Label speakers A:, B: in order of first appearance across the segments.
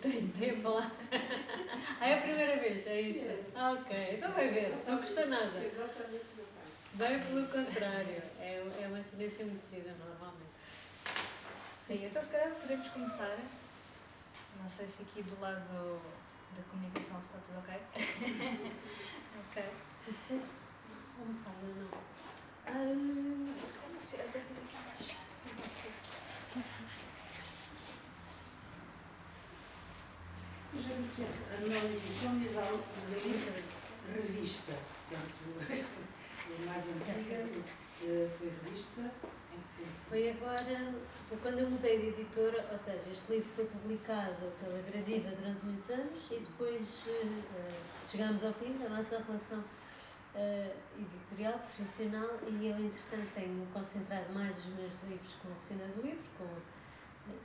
A: tem a palavra. É a primeira vez, é isso? Ok, então vai ver, não custa nada.
B: Exatamente.
A: Bem pelo contrário, é uma experiência muito gira normalmente.
C: Sim, então se calhar podemos começar. Não sei se aqui do lado da comunicação está tudo ok. Ok.
A: Sim. Como fala, não?
C: Se calhar se até fiz aqui mais fácil. Sim, sim.
B: Já vi que a nova edição diz algo de revista. Portanto, a mais antiga foi revista em que sentido?
A: Foi agora, quando eu mudei de editora, ou seja, este livro foi publicado pela Gradiva durante muitos anos e depois chegámos ao fim da nossa relação editorial, profissional, e eu, entretanto, tenho concentrado mais os meus livros com a Oficina do Livro,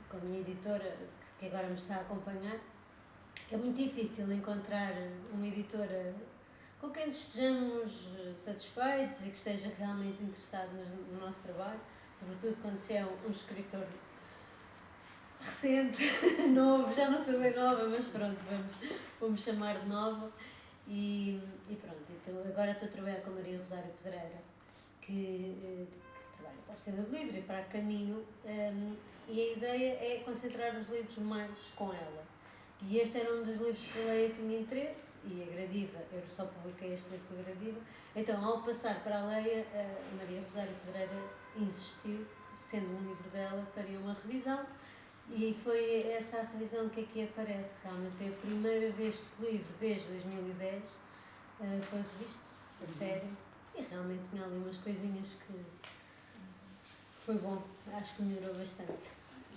A: com a minha editora, que agora me está a acompanhar. É muito difícil encontrar uma editora com quem nos estejamos satisfeitos e que esteja realmente interessado no nosso trabalho, sobretudo quando se é um escritor recente, novo, já não sou bem nova, mas pronto, vamos chamar de nova. E pronto, então agora estou a trabalhar com a Maria Rosário Pedreira, que trabalha para a Oficina do Livro e para a Caminho, e a ideia é concentrar os livros mais com ela. E este era um dos livros que a Leia tinha interesse, e a Gradiva, eu só publiquei este livro com a Gradiva, então ao passar para a Leia, a Maria Rosário Pedreira insistiu, sendo um livro dela, faria uma revisão, e foi essa a revisão que aqui aparece. Realmente foi a primeira vez que o livro, desde 2010, foi revisto, a sério, e realmente tinha ali umas coisinhas que foi bom, acho que melhorou bastante.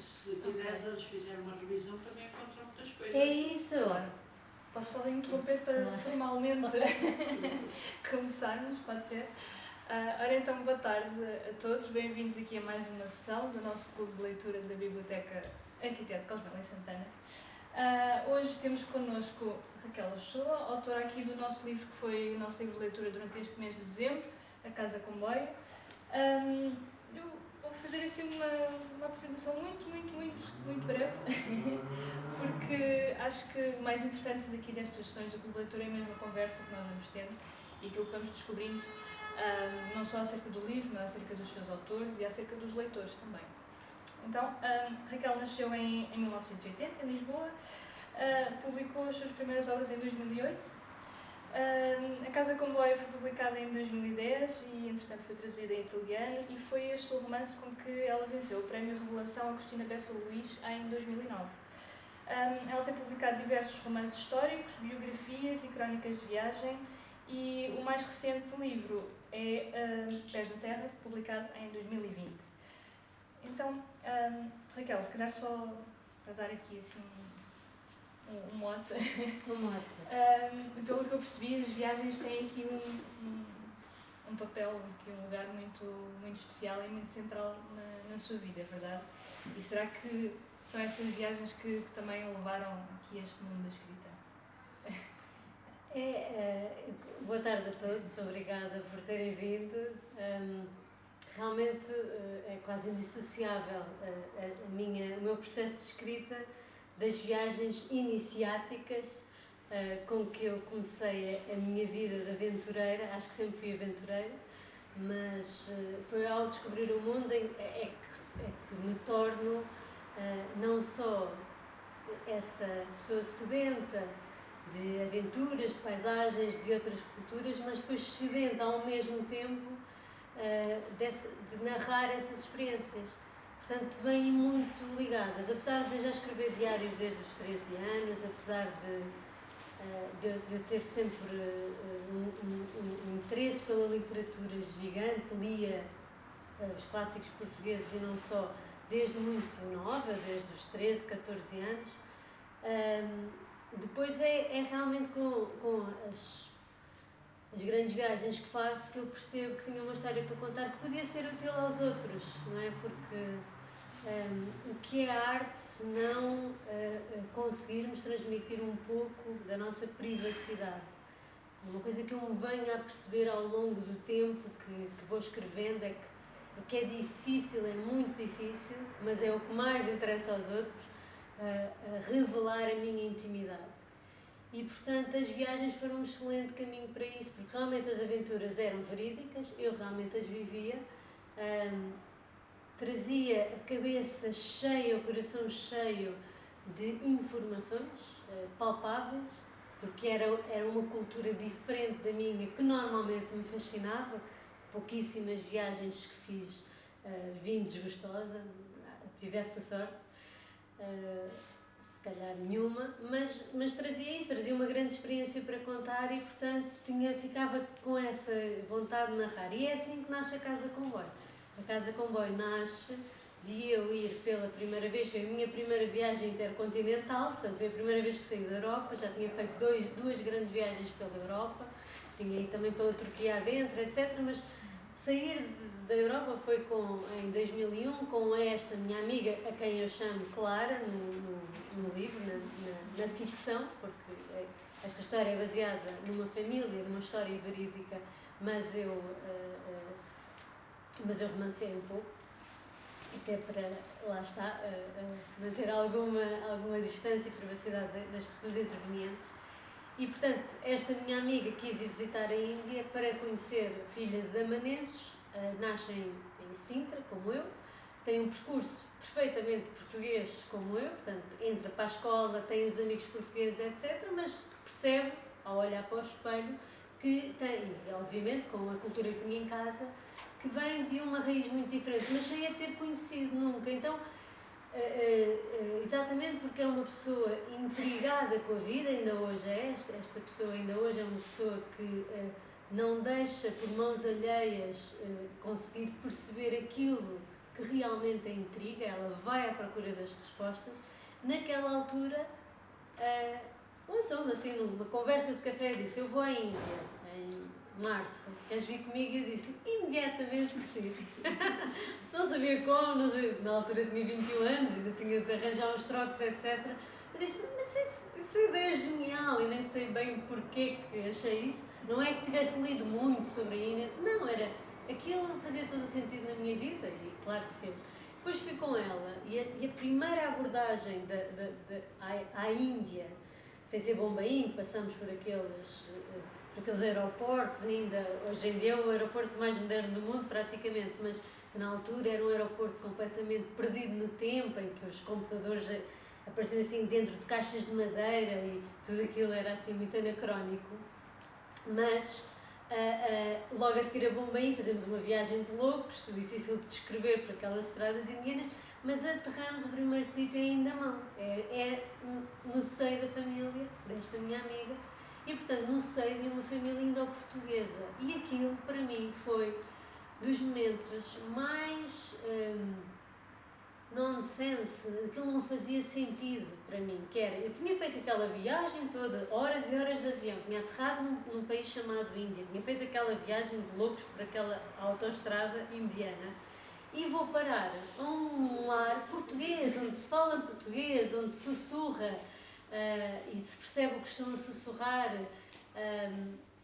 D: Se daqui a 10 anos fizer uma revisão, também encontram muitas coisas.
A: É isso!
C: Posso só interromper para formalmente começarmos, pode ser? Ora então, boa tarde a todos, bem-vindos aqui a mais uma sessão do nosso Clube de Leitura da Biblioteca Arquiteto Cosmela em Santana. Hoje temos connosco Raquel Ochoa, autora aqui do nosso livro, que foi o nosso livro de leitura durante este mês de dezembro, A Casa Comboio. Eu vou fazer assim uma apresentação muito breve, porque acho que o mais interessante daqui destas sessões do Clube de Leitura é mesmo a conversa que nós vamos tendo e aquilo que vamos descobrindo, não só acerca do livro, mas acerca dos seus autores e acerca dos leitores também. Então, Raquel nasceu em 1980, em Lisboa, publicou as suas primeiras obras em 2008. A Casa Comboio foi publicada em 2010 e, entretanto, foi traduzida em italiano, e foi este o romance com que ela venceu o Prémio Revelação Agostina Bessa Luís em 2009. Ela tem publicado diversos romances históricos, biografias e crónicas de viagem, e o mais recente livro é Pés na Terra, publicado em 2020. Então, Raquel, se calhar só para dar aqui assim um mote. Pelo que eu percebi, as viagens têm aqui um papel, aqui um lugar muito especial e muito central na sua vida, é verdade? E será que são essas viagens que também levaram aqui a este mundo da escrita?
A: Boa tarde a todos, obrigada por terem vindo. Realmente é quase indissociável o meu processo de escrita das viagens iniciáticas com que eu comecei a minha vida de aventureira. Acho que sempre fui aventureira, mas foi ao descobrir o mundo é que me torno não só essa pessoa sedenta de aventuras, de paisagens, de outras culturas, mas depois sedenta ao mesmo tempo de narrar essas experiências. Portanto, vêm muito ligadas. Apesar de eu já escrever diários desde os 13 anos, apesar de eu ter sempre um interesse pela literatura gigante, lia os clássicos portugueses e não só, desde muito nova, desde os 13, 14 anos. Depois é realmente com as grandes viagens que faço que eu percebo que tinha uma história para contar que podia ser útil aos outros, não é? Porque o que é a arte se não conseguirmos transmitir um pouco da nossa privacidade? Uma coisa que eu me venho a perceber ao longo do tempo que vou escrevendo é que é difícil, é muito difícil, mas é o que mais interessa aos outros, a revelar a minha intimidade. E, portanto, as viagens foram um excelente caminho para isso, porque realmente as aventuras eram verídicas, eu realmente as vivia, trazia a cabeça cheia, o coração cheio de informações palpáveis, porque era uma cultura diferente da minha, que normalmente me fascinava. Pouquíssimas viagens que fiz vim desgostosa, tivesse a sorte. Se calhar nenhuma, mas trazia isso, trazia uma grande experiência para contar e, portanto, ficava com essa vontade de narrar. E é assim que nasce a Casa Comboio. A Casa Comboio nasce de eu ir pela primeira vez, foi a minha primeira viagem intercontinental, portanto, foi a primeira vez que saí da Europa, já tinha feito duas grandes viagens pela Europa, tinha ido também pela Turquia adentro, etc., mas sair da Europa foi em 2001 com esta minha amiga, a quem eu chamo Clara, no livro, na ficção, porque esta história é baseada numa família, numa história verídica, mas eu romancei um pouco, até para, lá está, manter alguma distância e privacidade dos intervenientes. E, portanto, esta minha amiga quis ir visitar a Índia para conhecer a filha de amanenses, nasce em Sintra, como eu, tem um percurso perfeitamente português, como eu, portanto, entra para a escola, tem os amigos portugueses, etc., mas percebe, ao olhar para o espelho, que tem, obviamente, com a cultura que tinha em casa, que vem de uma raiz muito diferente, mas sem a ter conhecido nunca. Então, exatamente porque é uma pessoa intrigada com a vida, ainda hoje é, esta pessoa ainda hoje é uma pessoa que não deixa por mãos alheias conseguir perceber aquilo que realmente a intriga, ela vai à procura das respostas. Naquela altura, lançou-me assim numa conversa de café e disse: eu vou à Índia em março, queres vir comigo? E eu disse imediatamente que sim. Não sabia como, não sabia, na altura tinha 21 anos, ainda tinha de arranjar uns trocos, etc. Eu disse, mas essa ideia é genial, e nem sei bem porquê que achei isso. Não é que tivesse lido muito sobre a Índia, não, era aquilo fazia todo o sentido na minha vida, e claro que fez. Depois fui com ela, e a primeira abordagem à Índia, sem ser Bombaim, passamos por aqueles aeroportos, ainda hoje em dia é o aeroporto mais moderno do mundo praticamente, mas na altura era um aeroporto completamente perdido no tempo, em que os computadores apareciam assim dentro de caixas de madeira e tudo aquilo era assim muito anacrónico. Mas logo a seguir a Bombaim fazemos uma viagem de loucos, difícil de descrever por aquelas estradas indianas, mas aterramos o primeiro sítio em Indamão, é no seio da família desta minha amiga, e portanto no seio de uma família indo-portuguesa, e aquilo para mim foi dos momentos mais nonsense, aquilo não fazia sentido para mim, que era, eu tinha feito aquela viagem toda, horas e horas de avião, tinha aterrado num país chamado Índia, tinha feito aquela viagem de loucos por aquela autoestrada indiana, e vou parar a um lar português, onde se fala português, onde se sussurra e se percebe o que estão a sussurrar,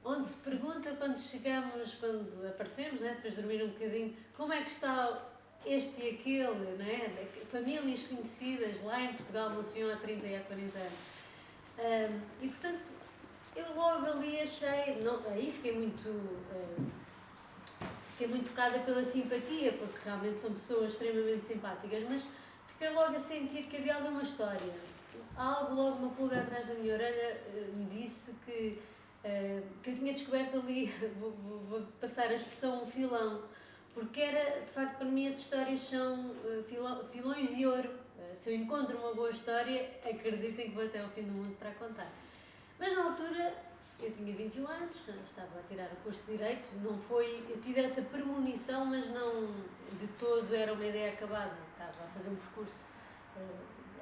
A: onde se pergunta quando chegamos, quando aparecemos, né, depois de dormir um bocadinho, como é que está este e aquele, né? Famílias conhecidas lá em Portugal não se viam há 30 e há 40 anos. E portanto, eu logo ali achei, aí fiquei muito tocada pela simpatia, porque realmente são pessoas extremamente simpáticas, mas fiquei logo a sentir que havia ali uma história. Algo, logo uma pulga atrás da minha orelha me disse que eu tinha descoberto ali, vou passar a expressão, um filão, porque era, de facto, para mim as histórias são filões de ouro. Se eu encontro uma boa história, acreditem que vou até ao fim do mundo para a contar. Mas na altura, eu tinha 21 anos, estava a tirar o curso de Direito, eu tive essa premonição, mas não de todo era uma ideia acabada, estava a fazer um percurso,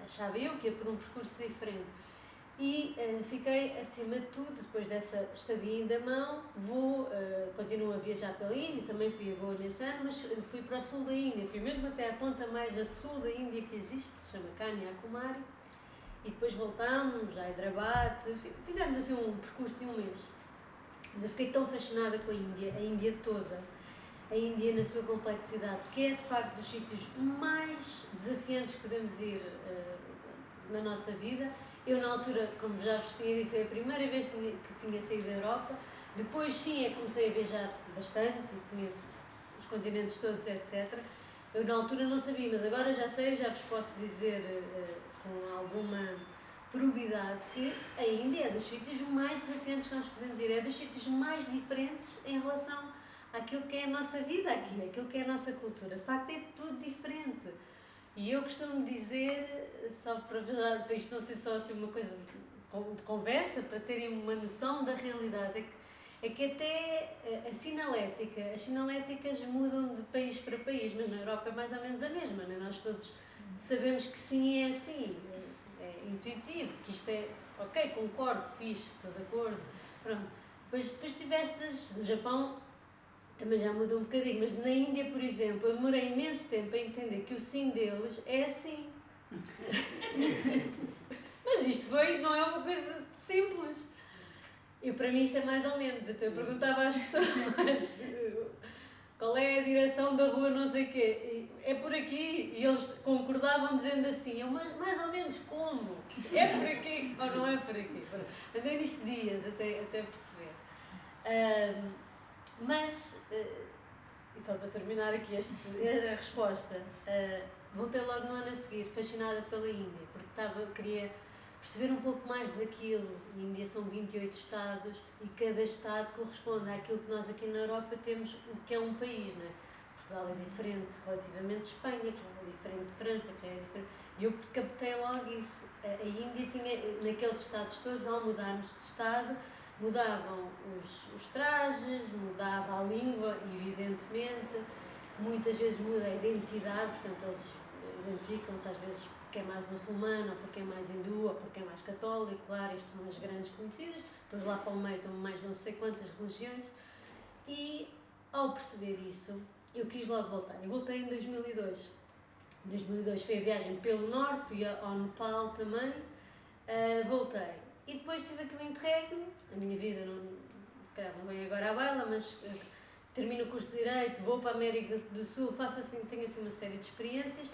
A: achava eu que ia por um percurso diferente. E fiquei, acima de tudo, depois dessa estadia em Indamão, continuo a viajar pela Índia, também fui a Goa nesse ano, mas fui para o sul da Índia, fui mesmo até a ponta mais a sul da Índia que existe, se chama Kanyakumari, e depois voltámos a Hyderabad, fizemos assim um percurso de um mês. Mas eu fiquei tão fascinada com a Índia toda, a Índia na sua complexidade, que é de facto dos sítios mais desafiantes que podemos ir na nossa vida. Eu, na altura, como já vos tinha dito, foi a primeira vez que tinha saído da Europa. Depois, sim, comecei a viajar bastante, conheço os continentes todos, etc. Eu, na altura, não sabia, mas agora já sei, já vos posso dizer com alguma probidade que a Índia é dos sítios mais desafiantes que nós podemos ir, é dos sítios mais diferentes em relação àquilo que é a nossa vida aqui, aquilo que é a nossa cultura. De facto, é tudo diferente. E eu costumo dizer, só para isto não ser só assim uma coisa de conversa, para terem uma noção da realidade, é que até as sinaléticas mudam de país para país, mas na Europa é mais ou menos a mesma, né? Nós todos sabemos que sim, é assim, é intuitivo, que isto é, ok, concordo, fixe, estou de acordo, pronto. Depois tiveste no Japão, também já mudou um bocadinho, mas na Índia, por exemplo, eu demorei imenso tempo a entender que o sim deles é assim. Mas isto não é uma coisa simples. Para mim isto é mais ou menos, então eu perguntava às pessoas qual é a direção da rua, não sei o quê, é por aqui, e eles concordavam dizendo assim, mas mais ou menos como? É por aqui ou não é por aqui? Andei nisto dias até perceber. Mas, e só para terminar aqui a resposta, voltei logo no ano a seguir, fascinada pela Índia, porque queria perceber um pouco mais daquilo. A Índia são 28 estados e cada estado corresponde àquilo que nós aqui na Europa temos, o que é um país, não é? Portugal é diferente relativamente de Espanha, que já é diferente de França, que já é diferente. E eu captei logo isso. A Índia tinha, naqueles estados todos, ao mudarmos de estado, mudavam os trajes, mudava a língua, evidentemente, muitas vezes muda a identidade, portanto eles identificam-se às vezes porque é mais muçulmano, ou porque é mais hindu, ou porque é mais católico, claro, estas são as grandes conhecidas, depois lá para o meio estão mais não sei quantas religiões, e ao perceber isso, eu quis logo voltar. Eu voltei em 2002. Em 2002 foi a viagem pelo norte, fui ao Nepal também, voltei. E depois tive aqui um interregno, a minha vida se calhar não vem agora à baila, mas termino o curso de Direito, vou para a América do Sul, tenho assim uma série de experiências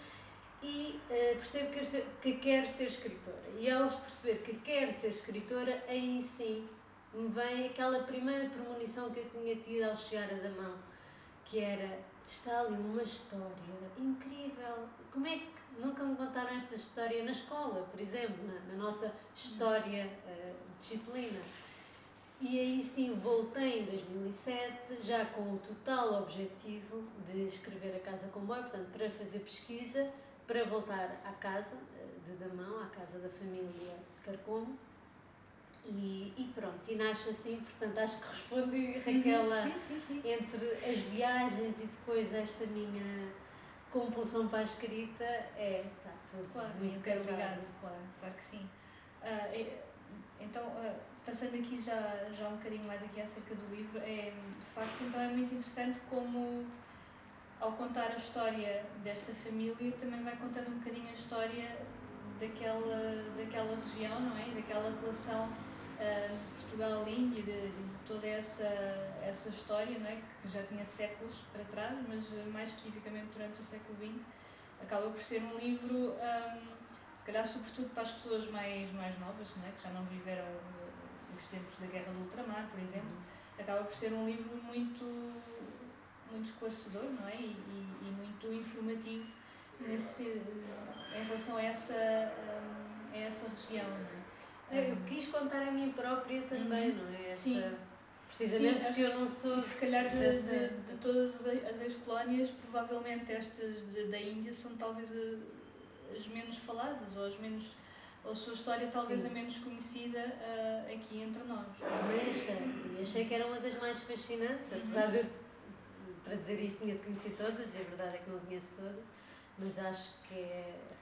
A: e percebo que quero ser escritora. E ao perceber que quero ser escritora, aí sim me vem aquela primeira premonição que eu tinha tido ao chegar a Damão, que era, está ali uma história incrível. Como é que nunca me contaram esta história na escola, por exemplo, na nossa história disciplina? E aí sim voltei em 2007, já com o total objetivo de escrever A Casa Comboio, portanto para fazer pesquisa, para voltar à casa de Damão, à casa da família de Carcomo. E pronto, e nasce assim, portanto acho que respondi, Raquel,
C: sim.
A: entre as viagens e depois esta minha compulsão para a escrita, está tudo
C: claro,
A: muito casado.
C: Claro que sim. Então, passando aqui já um bocadinho mais aqui acerca do livro, de facto então é muito interessante como ao contar a história desta família também vai contando um bocadinho a história daquela região, não é? Daquela relação Portugal-Índia, de toda essa história, não é? Que já tinha séculos para trás, mas mais especificamente durante o século XX, acaba por ser um livro, se calhar sobretudo para as pessoas mais novas, não é? Que já não viveram os tempos da Guerra do Ultramar, por exemplo, acaba por ser um livro muito esclarecedor, não é? E muito informativo em relação a essa região, não é?
A: Eu quis contar a mim própria também, não é?
C: Sim.
A: Precisamente porque eu não sou...
C: E se calhar de todas as ex-colónias, provavelmente estas da Índia são talvez as menos faladas, ou a sua história talvez a menos conhecida aqui entre nós.
A: Também achei que era uma das mais fascinantes, apesar de, para dizer isto, tinha de conhecer todas, e a verdade é que não conheço todas, mas acho que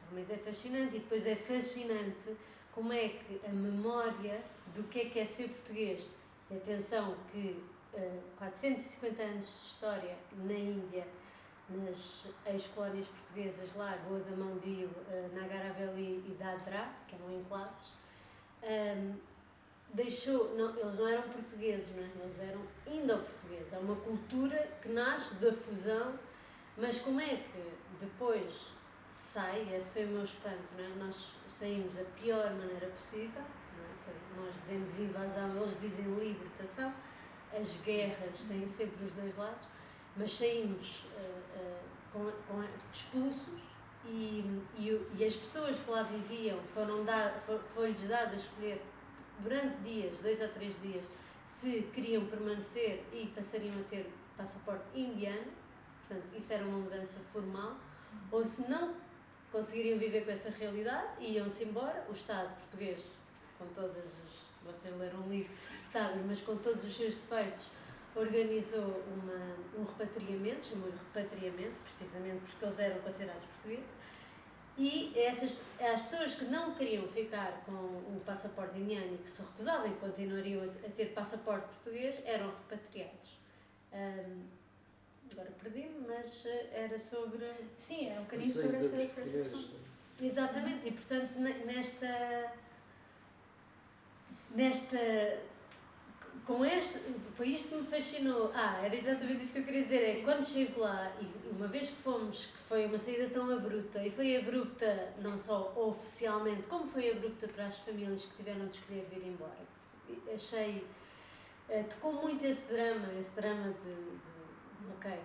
A: realmente é fascinante. E depois é fascinante como é que a memória do que é ser português, e atenção que 450 anos de história na Índia, nas ex-colónias portuguesas lá, Goa, Damão, Dio, Nagar Haveli e Dadra, que eram enclaves, eles não eram portugueses, não é? Eles eram indo-portugueses. É uma cultura que nasce da fusão, mas como é que depois sai, esse foi o meu espanto, não é? Nós saímos da pior maneira possível, não é? Nós dizemos invasão, eles dizem libertação, as guerras têm sempre os dois lados, mas saímos expulsos e as pessoas que lá viviam foi-lhes dado a escolher durante dias, 2 ou 3 dias, se queriam permanecer e passariam a ter passaporte indiano, portanto isso era uma mudança formal, ou se não conseguiriam viver com essa realidade, iam-se embora. O Estado português, com todas as... vocês leram um livro, sabem, mas com todos os seus defeitos, organizou um repatriamento, chamou-lhe repatriamento, precisamente porque eles eram considerados portugueses, e as pessoas que não queriam ficar com o passaporte indiano e que se recusavam e continuariam a ter passaporte português, eram repatriados. Agora perdi-me, mas era sobre...
C: Sim, é um bocadinho sobre essa questão.
A: Exatamente, e portanto foi isto que me fascinou. Era exatamente isso que eu queria dizer, é quando chego lá, e uma vez que fomos, que foi uma saída tão abrupta, e foi abrupta não só oficialmente, como foi abrupta para as famílias que tiveram de escolher vir embora. Achei, tocou muito esse drama de ok,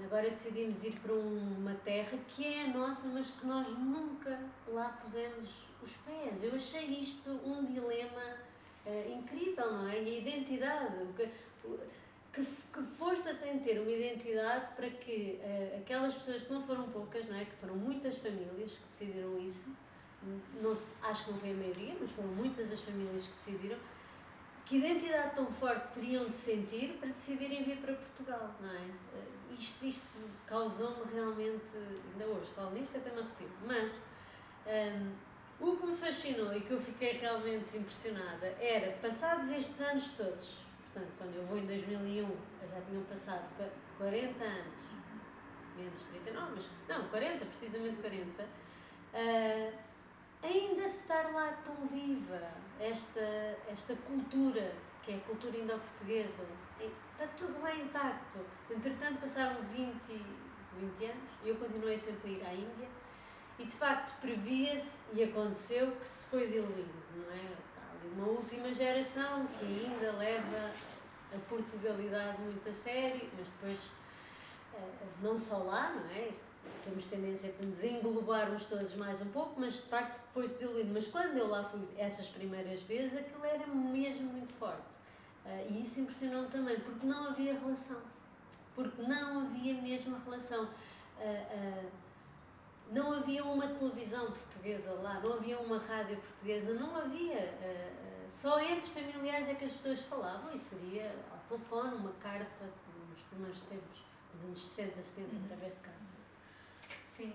A: agora decidimos ir para uma terra que é a nossa, mas que nós nunca lá pusemos os pés. Eu achei isto um dilema incrível, não é? E a identidade, que força tem de ter uma identidade para que aquelas pessoas que não foram poucas, não é? Que foram muitas famílias que decidiram isso, acho que não foi a maioria, mas foram muitas as famílias que decidiram, que identidade tão forte teriam de sentir para decidirem vir para Portugal, não é? Isto causou-me realmente, ainda hoje falo nisto, até me arrepio, mas o que me fascinou e que eu fiquei realmente impressionada era, passados estes anos todos, portanto, quando eu vou em 2001, já tinham passado 40 anos, menos 39, mas não, 40, precisamente 40, ainda estar lá tão viva esta cultura, que é a cultura indo-portuguesa, está tudo lá intacto. Entretanto, passaram 20 anos e eu continuei sempre a ir à Índia e, de facto, previa-se e aconteceu que se foi diluindo, não é? Há ali uma última geração que ainda leva a Portugalidade muito a sério, mas depois, não só lá, não é? Temos tendência a nos englobarmos todos mais um pouco, mas de facto foi-se diluindo. Mas quando eu lá fui essas primeiras vezes, aquilo era mesmo muito forte. E isso impressionou-me também, porque não havia relação. Porque não havia mesmo relação. Não havia uma televisão portuguesa lá, não havia uma rádio portuguesa, não havia. Só entre familiares é que as pessoas falavam, e seria ao telefone, uma carta, nos primeiros tempos, nos anos 60, 70, através de carta.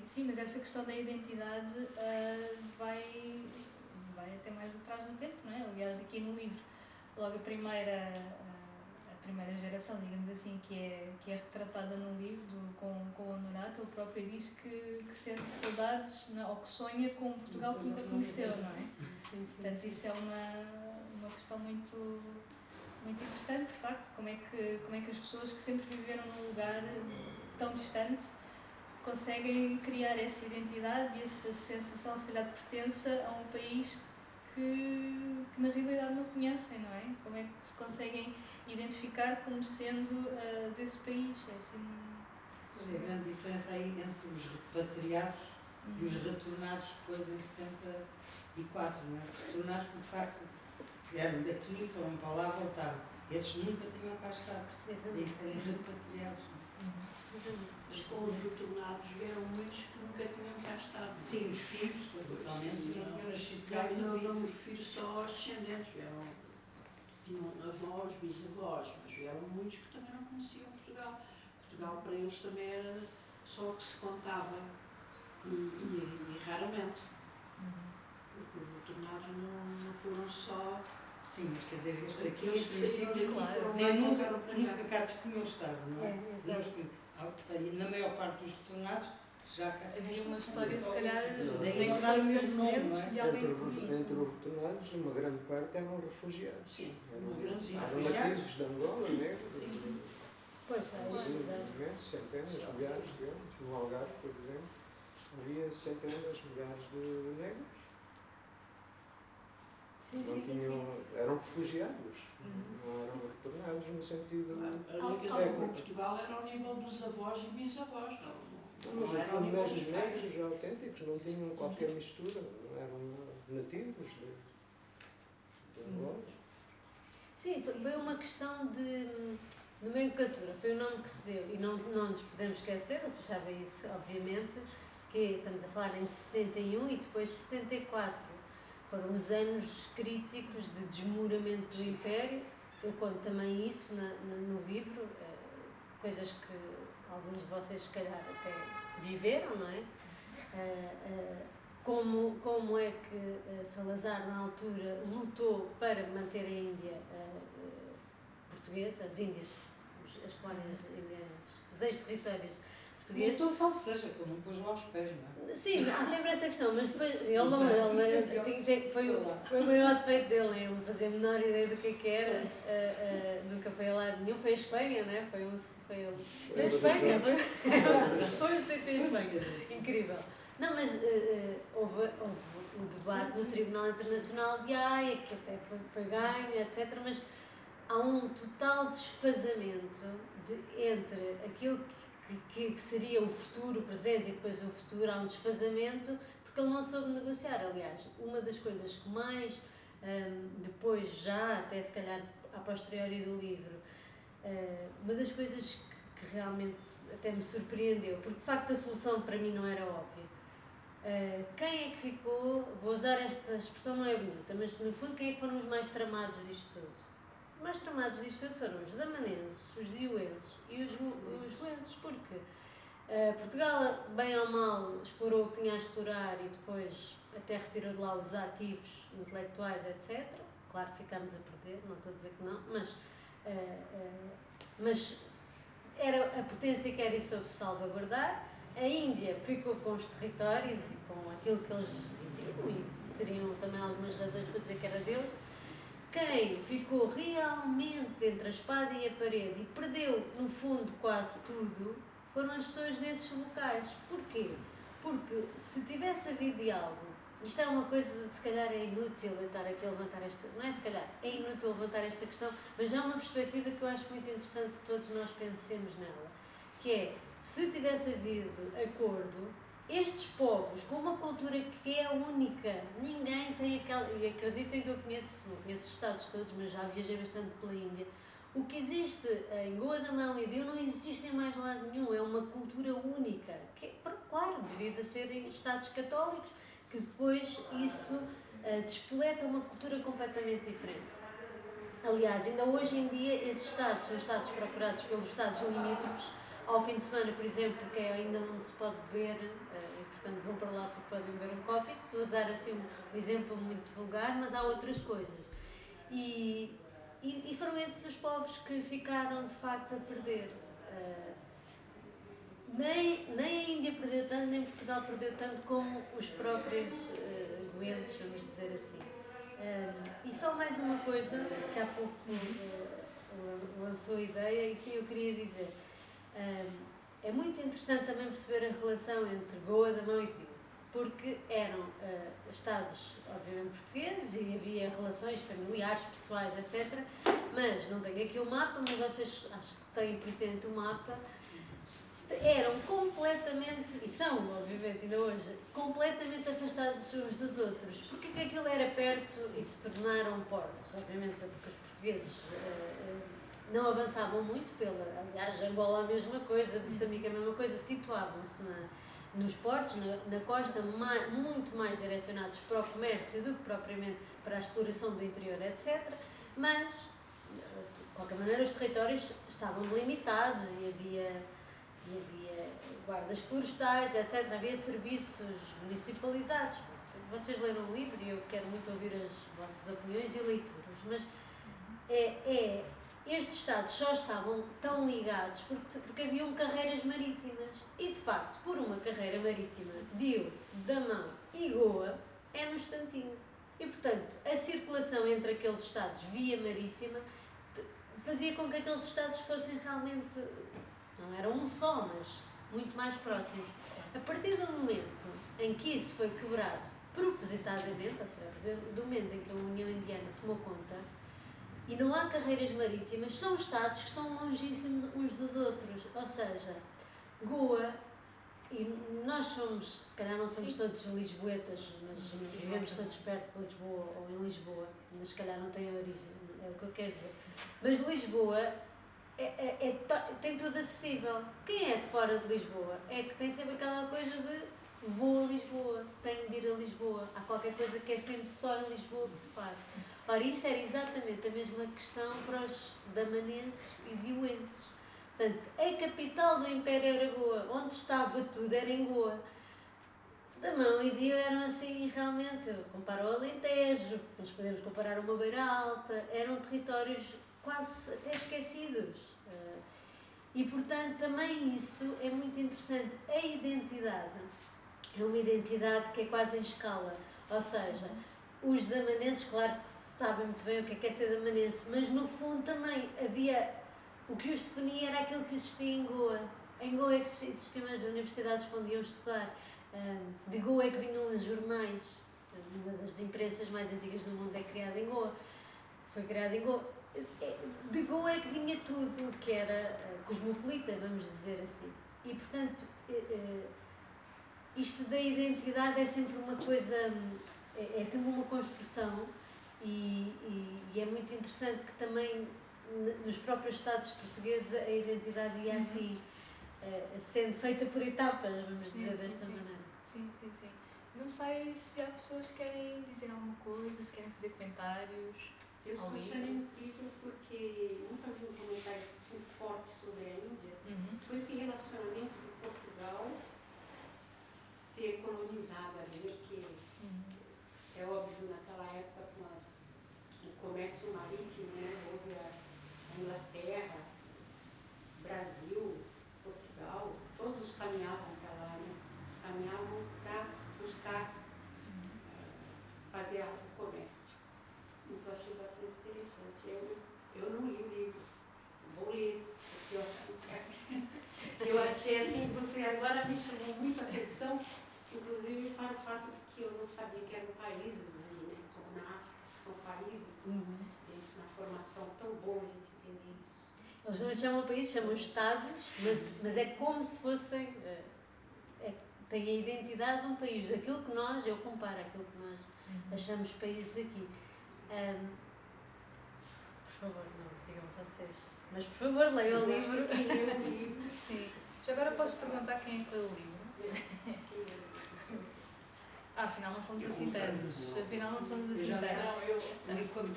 C: Sim, mas essa questão da identidade vai até mais atrás no tempo, não é? Aliás, aqui no livro, logo a primeira geração, digamos assim, que é retratada no livro com o Honorato, ele próprio diz que sente saudades, não, ou que sonha com Portugal que nunca conheceu, não é?
A: Sim.
C: Portanto, isso é uma questão muito, muito interessante, de facto, como é que as pessoas que sempre viveram num lugar tão distante conseguem criar essa identidade e essa sensação, se calhar, de pertença a um país que na realidade não conhecem, não é? Como é que se conseguem identificar como sendo desse país? É assim...
B: Pois é, a grande diferença aí entre os repatriados e os retornados depois em 74, não é? Retornados porque de facto vieram daqui, foram para lá, voltaram. Esses nunca tinham cá estado, daí serem repatriados.
D: Mas com os retornados vieram muitos que nunca tinham cá estado.
B: Sim, os filhos, totalmente, não tinham nascido cá e
D: Não
B: tudo
D: me
B: isso.
D: refiro só aos descendentes, tinham avós, bisavós, mas vieram muitos que também não conheciam Portugal. Portugal para eles também era só o que se contava e raramente. Porque os retornados não foram só...
B: Sim, mas quer dizer, estes aqui,
D: aqueles que saíram daqui foram
B: nem
D: lá,
B: nunca
D: voltaram para cá.
B: tinham estado, não é? E na maior parte dos retornados já cá
C: Havia uma
B: estado.
C: história, se calhar,
B: Daí
C: nem que
B: não dá o
C: fosse
B: mesmo nome, não
C: descendentes
B: é?
C: de alguém que
E: Entre
C: conhecia.
E: os retornados, uma grande parte eram refugiados.
D: Sim,
E: Eram
D: uma grande
E: nativos de Angola, negros.
A: Pois,
E: Sim, imensos, centenas, milhares deles, no Algarve, por exemplo. havia centenas, milhares de negros. Eram refugiados, não eram retornados no sentido...
D: A ligação com Portugal era ao nível dos avós e bisavós,
E: Mas
D: era ao nível dos
E: os
D: pais.
E: negros autênticos não tinham qualquer mistura, não eram nativos de avós.
A: Sim, foi uma questão de nomenclatura, foi o nome que se deu. E não nos podemos esquecer, vocês sabem isso, obviamente, que estamos a falar em 61 e depois 74. Foram os anos críticos de desmoronamento do Império. Eu conto também isso no livro, coisas que alguns de vocês, se calhar, até viveram, não é? Como é que Salazar, na altura, lutou para manter a Índia portuguesa, as Índias, as colónias indianas, os ex-territórios portugueses.
B: Então, salvo seja, que ele não pôs lá os pés, não é?
A: Sim, há sempre essa questão, mas depois foi o maior defeito dele, ele não fazia a menor ideia do que era, nunca foi a lado nenhum, foi a Espanha, não é? Foi a Espanha, foi um sítio em Espanha, incrível. Não, mas houve o debate no Tribunal Internacional de Haia, que até foi ganho, etc., mas há um total desfazamento entre aquilo que seria o futuro, o presente e depois o futuro, há um desfazamento, porque ele não soube negociar. Aliás, uma das coisas que mais, depois já, até se calhar a posteriori do livro, uma das coisas que realmente até me surpreendeu, porque de facto a solução para mim não era óbvia. Quem é que ficou, vou usar esta expressão, não é bonita, mas no fundo quem é que foram os mais tramados disto tudo? Os mais tramados disto tudo foram os damanenses, os dioeses e os goeses, porque Portugal, bem ou mal, explorou o que tinha a explorar e depois até retirou de lá os ativos intelectuais, etc. Claro que ficámos a perder, não estou a dizer que não, mas era a potência que era e soube salvaguardar. A Índia ficou com os territórios e com aquilo que eles diziam e teriam também algumas razões para dizer que era dele. Quem ficou realmente entre a espada e a parede e perdeu, no fundo, quase tudo, foram as pessoas desses locais. Porquê? Porque se tivesse havido diálogo, isto é uma coisa, se calhar é inútil eu estar aqui a levantar esta... Não é se calhar, é inútil levantar esta questão, mas há uma perspectiva que eu acho muito interessante que todos nós pensemos nela, que é, se tivesse havido acordo, estes povos, com uma cultura que é única, ninguém tem aquela... E acreditem que eu conheço os estados todos, mas já viajei bastante pela Índia. O que existe em Goa da Mão e Dio não existe em mais lado nenhum, é uma cultura única, que é, claro, devido a serem estados católicos, que depois isso despoleta uma cultura completamente diferente. Aliás, ainda hoje em dia, esses estados são estados procurados pelos estados limítrofes. Ao fim de semana, por exemplo, que é ainda onde se pode beber, e portanto vão para lá porque podem beber um copo. Isso estou a dar assim um exemplo muito vulgar, mas há outras coisas. E foram esses os povos que ficaram de facto a perder. Nem a Índia perdeu tanto, nem Portugal perdeu tanto como os próprios goeses, vamos dizer assim. E só mais uma coisa, que há pouco lançou a ideia e que eu queria dizer. É muito interessante também perceber a relação entre Goa da Mão e Dio, porque eram estados, obviamente, portugueses e havia relações familiares, pessoais, etc. Mas, não tenho aqui o mapa, mas vocês acho que têm presente o mapa, eram completamente, e são, obviamente, ainda hoje, completamente afastados uns dos outros. Porque que aquilo era perto e se tornaram portos? Obviamente foi porque os portugueses não avançavam muito aliás, Angola a mesma coisa, Moçambique a mesma coisa, situavam-se nos portos, na costa, muito mais direcionados para o comércio do que propriamente para a exploração do interior, etc. Mas, de qualquer maneira, os territórios estavam delimitados e havia guardas florestais, etc. Havia serviços municipalizados. Vocês leram o livro e eu quero muito ouvir as vossas opiniões e leituras, mas estes estados só estavam tão ligados porque haviam carreiras marítimas. E, de facto, por uma carreira marítima, Dio, Damão e Goa é no instantinho. E, portanto, a circulação entre aqueles estados via marítima fazia com que aqueles estados fossem realmente, não eram um só, mas muito mais próximos. A partir do momento em que isso foi quebrado propositadamente, ou seja, do momento em que a União Indiana tomou conta, e não há carreiras marítimas, são estados que estão longíssimos uns dos outros. Ou seja, Goa, e nós somos, se calhar não somos todos lisboetas, mas vivemos todos perto de Lisboa ou em Lisboa, mas se calhar não tem origem, é o que eu quero dizer. Mas Lisboa tem tudo acessível. Quem é de fora de Lisboa é que tem sempre aquela coisa de vou a Lisboa, tenho de ir a Lisboa. Há qualquer coisa que é sempre só em Lisboa que se faz. Ora, isso era exatamente a mesma questão para os damanenses e dioenses. Portanto, a capital do Império era Goa, onde estava tudo era em Goa. Damão e Dio eram assim, realmente, eu comparo o Alentejo, nós podemos comparar uma Beira Alta, eram territórios quase até esquecidos. E, portanto, também isso é muito interessante. A identidade é uma identidade que é quase em escala, ou seja, os damanenses, claro que sabem muito bem o que é ser damanense, mas no fundo também havia, o que os definia era aquilo que existia em Goa. Em Goa é que existiam as universidades para onde iam estudar, de Goa é que vinham os jornais, uma das imprensas mais antigas do mundo é criada em Goa, foi criada em Goa. De Goa é que vinha tudo o que era cosmopolita, vamos dizer assim. E, portanto, isto da identidade é sempre uma coisa, é sempre uma construção e é muito interessante que também nos próprios Estados portugueses a identidade ia assim, sendo feita por etapas, vamos dizer desta maneira.
C: Sim. Não sei se há pessoas que querem dizer alguma coisa, se querem fazer comentários.
D: Eu estou achando incrível porque nunca vi um comentário assim forte sobre a Índia, com esse relacionamento de Portugal ter colonizado ali, que é óbvio, naquela época com o comércio marítimo, né, houve a Inglaterra, Brasil, Portugal, todos caminhavam para lá, né? Caminhavam para buscar fazer o comércio. Então achei bastante interessante. Eu não li o livro, vou ler, porque eu achei assim, você agora me chamou muito a atenção, inclusive para o fato de que eu não sabia que eram países ali, né? Como na África, que são países, gente, na formação tão boa a gente entender isso.
A: Eles não chamam países, chamam estados, mas é como se fossem, tem a identidade de um país, daquilo que nós, eu comparo aquilo que nós achamos países aqui. Por favor, não, digam vocês. Mas por favor, leiam o livro.
C: Sim. Já agora posso perguntar quem é que leu o livro? Afinal não fomos assim tantos. Afinal não somos assim tantos.
B: Ali quando,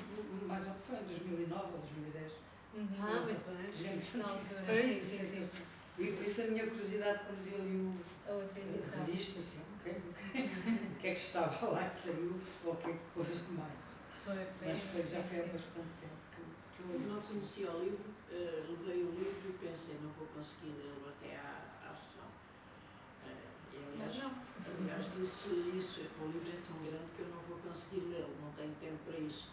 B: mais ou menos foi em 2009 ou 2010.
A: Muito bem. Na altura, sim.
B: E por isso a minha curiosidade quando vi ali
A: A outra edição.
B: o registro, assim, o que é que estava lá que saiu ou o que é que pôs mais. Mas já foi há bastante tempo que eu
D: não conhecia o livro, levei o livro e pensei, não vou conseguir ler até à sessão. Aliás, disse isso, o livro é tão grande que eu não vou conseguir lê-lo, não tenho tempo para isso.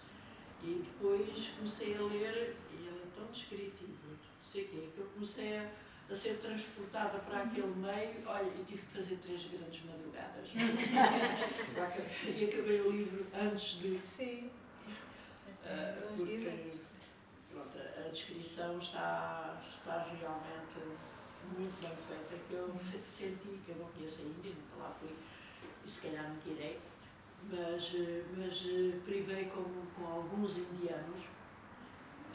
D: E depois comecei a ler e ele é tão descritivo, não sei o quê, que eu comecei a ser transportada para aquele meio, olha, e tive que fazer 3 grandes madrugadas. E acabei o livro antes de...
C: Sim.
D: Porque pronto, a descrição está realmente muito bem feita, que eu senti, que eu não conheço a Índia, nunca lá fui, e se calhar nunca irei, mas privei com alguns indianos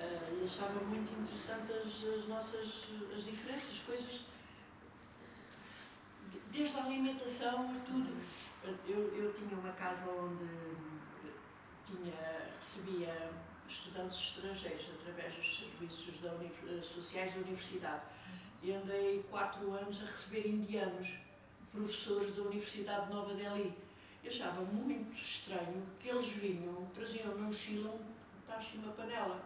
D: e achava muito interessante as diferenças, coisas, desde a alimentação a tudo. Eu tinha uma casa onde recebia estudantes estrangeiros através dos serviços sociais da universidade. E andei 4 anos a receber indianos, professores da Universidade de Nova Delhi. Eu achava muito estranho que eles vinham, traziam na mochila um tacho e uma panela.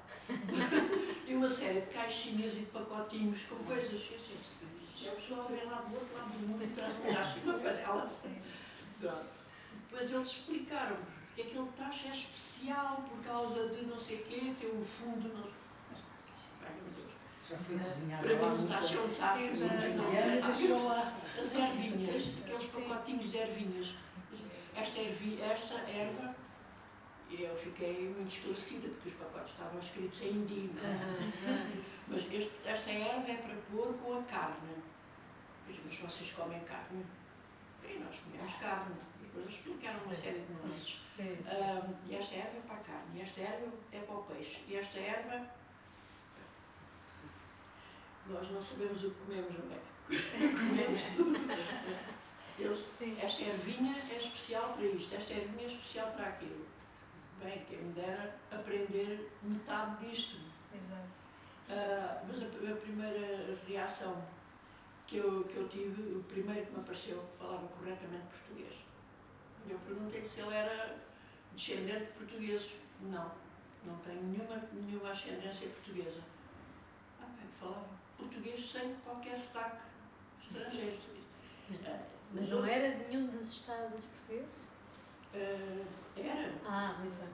D: E uma série de caixinhas e de pacotinhos com coisas. Eu disse, a pessoa vem lá do outro lado do mundo e traz um tacho e uma panela. Depois eles explicaram que aquele tacho é especial por causa de não sei o quê, tem um fundo, não... Ai, meu Deus.
B: Já foi cozinhada
D: Para
B: lá
D: mim
B: muita
D: está um tacho.
B: Diana deixou lá.
D: As ervinhas, aqueles pacotinhos de ervinhas. Esta erva, eu fiquei muito esclarecida, porque os pacotes estavam escritos em indigo. Mas esta erva é para pôr com a carne. Mas vocês comem carne? E nós comemos carne. E depois eles explicaram uma série de nuances. E esta erva é para a carne, e esta erva é para o peixe. E esta erva, nós não sabemos o que comemos, não é? Comemos tudo. Esta ervinha é especial para isto, esta ervinha é especial para aquilo. Bem, quem me dera aprender metade disto.
C: Exato.
D: Mas a primeira reação que eu tive, o primeiro que me apareceu que falava corretamente português. Eu perguntei se ele era descendente de portugueses. Não tenho nenhuma ascendência portuguesa. Bem, falava português sem qualquer sotaque estrangeiro.
A: Mas não era de nenhum dos estados portugueses?
D: Era.
A: Muito bem.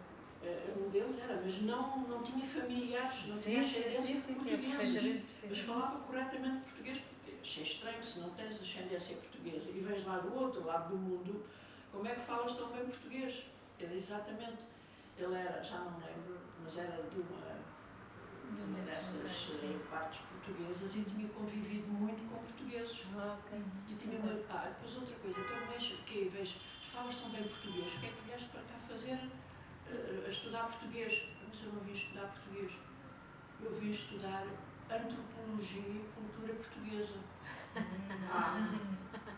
D: Um deles era, mas não tinha familiares, não tinha ascendência portuguesa. Mas falava corretamente português. Achei estranho, se não tens ascendência portuguesa e vens lá do outro lado do mundo, como é que falas tão bem português? Ele era, já não me lembro, mas era de uma dessas partes portuguesas e tinha convivido muito com portugueses. E tinha depois outra coisa, então falas tão bem português, o que é que vieste para cá fazer? A estudar português. Mas eu não vim estudar português. Eu vim estudar antropologia e cultura portuguesa.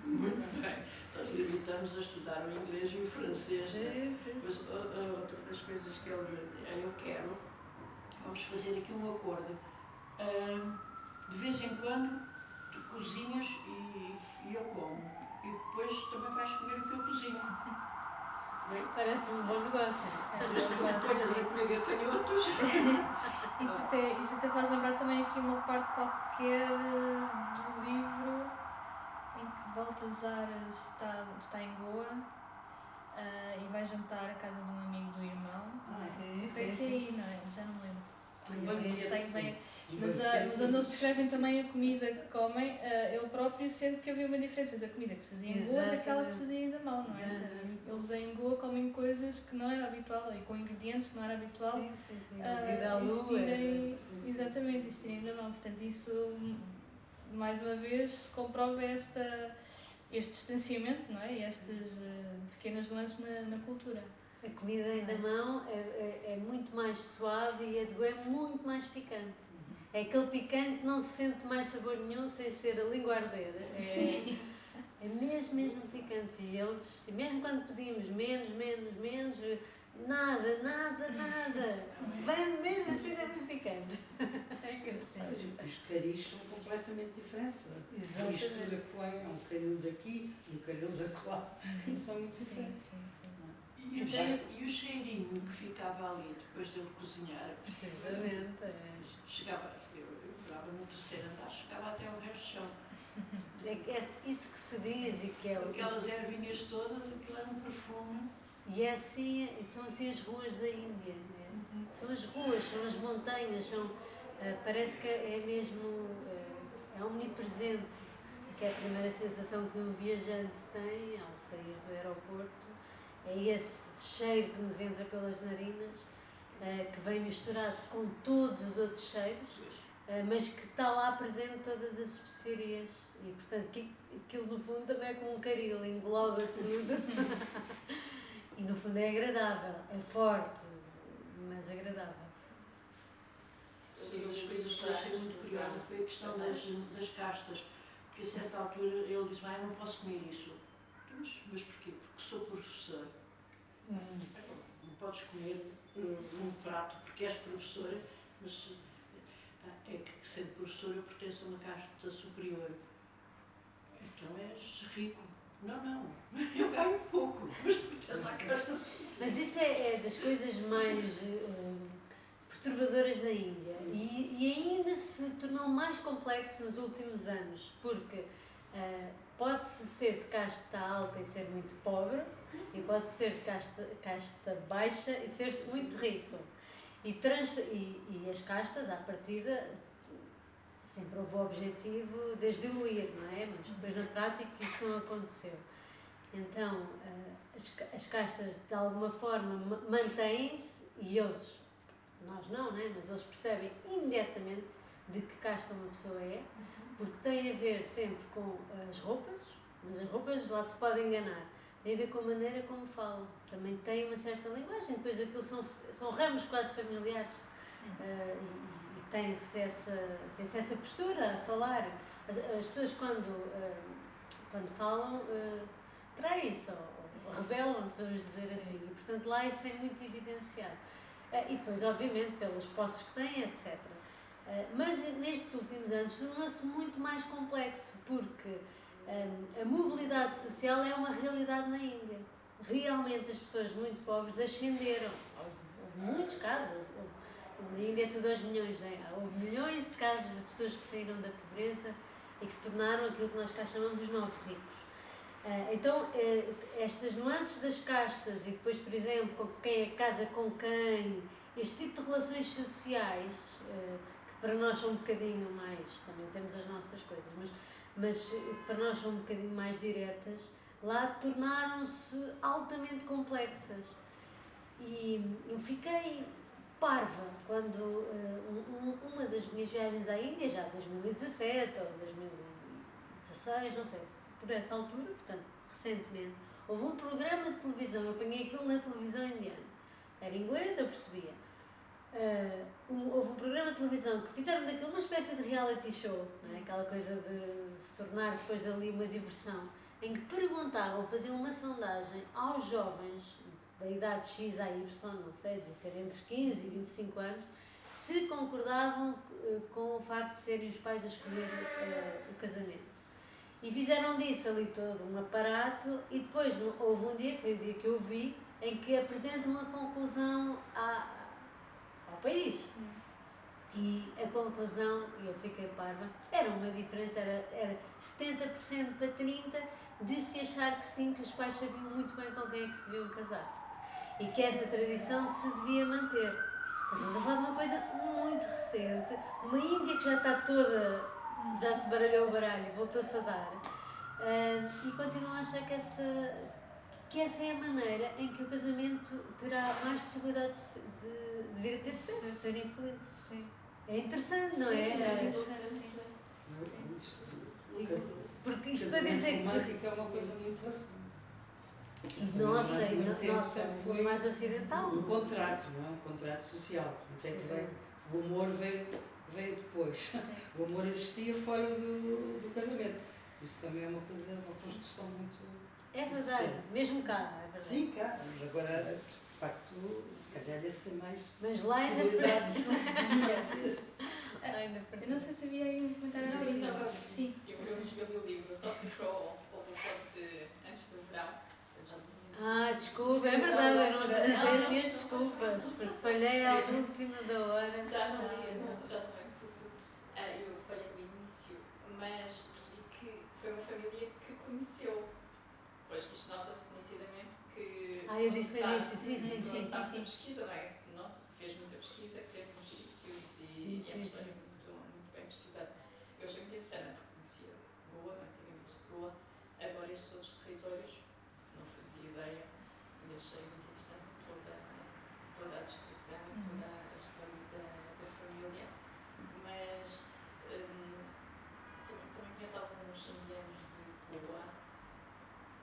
D: Muito bem. Nós limitamos a estudar o inglês e o francês. Mas outra das coisas que eu quero, vamos fazer aqui um acordo. De vez em quando tu cozinhas e eu como. E depois também vais comer o que eu cozinho.
A: Parece um bom negócio.
D: Depois tu ponhas a comer gafanhotos.
C: Isso até faz lembrar também aqui uma parte qualquer do livro em que Baltazar está em Goa e vai jantar à casa de um amigo do irmão. Foi que aí, não é? Já não me lembro. Mas onde eles descrevem também a comida que comem, ele próprio sendo que havia uma diferença da comida que se fazia em Goa daquela que se fazia em Damão, não é? Eles em Goa comem coisas que não era habitual e com ingredientes que não era habitual existirem em Damão. Portanto, isso mais uma vez comprova este distanciamento, não é? E estas pequenas nuances na cultura.
A: A comida em Damão é muito mais suave e a de Goa é muito mais picante. É aquele picante que não se sente mais sabor nenhum sem ser a língua arder. É mesmo picante. E eles, mesmo quando pedimos menos, nada. Vem mesmo assim, é muito picante. É engraçado.
B: Os caris são completamente diferentes. A mistura que põe é um caril daqui, um caril da lá. E são muito diferentes.
D: E o cheirinho que ficava ali depois dele cozinhar.
A: Precisamente.
D: Eu morava no terceiro andar, chegava até ao resto do chão.
A: É isso que se diz e que é
D: aquelas ervinhas todas, aquilo era um perfume.
A: E são assim as ruas da Índia. Né? São as ruas, são as montanhas, parece que é mesmo omnipresente. Que é a primeira sensação que um viajante tem ao sair do aeroporto. É esse cheiro que nos entra pelas narinas, que vem misturado com todos os outros cheiros, mas que está lá presente todas as especiarias. E, portanto, aquilo no fundo também é como um caril, engloba tudo. E no fundo é agradável, é forte, mas agradável.
D: Uma das coisas que eu achei muito curiosa foi a questão das castas, porque a certa altura ele disse, não posso comer isso. Mas porquê? Porque sou professor. Não podes comer um prato porque és professora, mas é que sendo professor eu pertenço a uma casta superior. Então és rico. Não, eu ganho pouco, mas pertenço à casta superior.
A: Mas isso é das coisas mais perturbadoras da Índia e ainda se tornou mais complexo nos últimos anos, porque pode-se ser de casta alta e ser muito pobre, e pode ser de casta baixa e ser-se muito rico. E as castas, à partida, sempre houve o objetivo desde eu ir, não é? Mas depois na prática isso não aconteceu. Então, as castas de alguma forma mantêm-se e eles, nós não, né? Mas eles percebem imediatamente de que casta uma pessoa é, porque tem a ver sempre com as roupas, mas as roupas lá se podem enganar, tem a ver com a maneira como falam, também tem uma certa linguagem, depois aquilo são ramos quase familiares e tem-se essa postura a falar. As pessoas quando falam traem-se ou revelam-se, vamos dizer assim, e portanto lá isso é muito evidenciado. E depois, obviamente, pelos posses que têm, etc. Mas nestes últimos anos tornou-se muito mais complexo, porque a mobilidade social é uma realidade na Índia. Realmente as pessoas muito pobres ascenderam. Houve muitos casos. Na Índia é tudo aos milhões, não é? Houve milhões de casos de pessoas que saíram da pobreza e que se tornaram aquilo que nós cá chamamos os novos ricos. Então, estas nuances das castas e depois, por exemplo, com quem é casa com quem, este tipo de relações sociais, que para nós são um bocadinho mais, também temos as nossas coisas, mas para nós são um bocadinho mais diretas, lá tornaram-se altamente complexas. E eu fiquei parva quando uma das minhas viagens à Índia, já 2017 ou 2016, não sei, por essa altura, portanto, recentemente, houve um programa de televisão, eu apanhei aquilo na televisão indiana, era inglês, eu percebia. Houve um programa de televisão que fizeram daquilo uma espécie de reality show, não é? Aquela coisa de se tornar depois ali uma diversão, em que perguntavam, faziam uma sondagem aos jovens da idade X a Y, não sei, devia ser entre 15 e 25 anos, se concordavam com o facto de serem os pais a escolher o casamento. E fizeram disso ali todo um aparato e depois houve um dia, que foi o dia que eu vi, em que apresentam a conclusão ao país. E a conclusão, e eu fiquei parva, era uma diferença, era 70% para 30% de se achar que sim, que os pais sabiam muito bem com quem é que se deviam casar. E que essa tradição se devia manter. Estamos a falar de uma coisa muito recente, uma Índia que já está toda, já se baralhou o baralho, voltou-se a dar, e continuam a achar que essa é a maneira em que o casamento terá mais possibilidades de vir a ter sucesso, de ser infeliz.
C: Sim.
A: É interessante, não é? Porque isto para dizer que...
B: romântico é uma coisa muito recente.
A: Nossa, foi mais ocidental.
B: Um contrato, não é? Um contrato social. Até que o amor veio depois. O amor existia fora do casamento. Isso também é uma coisa, uma construção muito...
A: É verdade, mesmo cá, é verdade.
B: Sim, cá. Mas agora, de facto, se calhar esse tem mais...
A: Mas lá ainda
C: Eu não sei se havia aí um comentário a abrir. Sim.
F: Eu escrevi o livro só que para o reporte antes do verão.
A: Desculpa, é verdade, eu não apresentei as minhas desculpas, porque falhei à última da hora.
F: Já não lembro tudo. Eu falhei no início, mas percebi que foi uma família que conheceu. Pois isto nota-se nitidamente que...
A: Eu disse no início, sim.
F: Está muita pesquisa, não é? Nota-se que fez muita pesquisa, que teve uns sítios e é uma história muito bem pesquisada. Eu achei muito interessante, porque conhecia Goa, antigamente de Goa, agora estes outros territórios, não fazia ideia, e achei muito interessante toda a descrição e toda a história da família, mas também conheço alguns indianos de Goa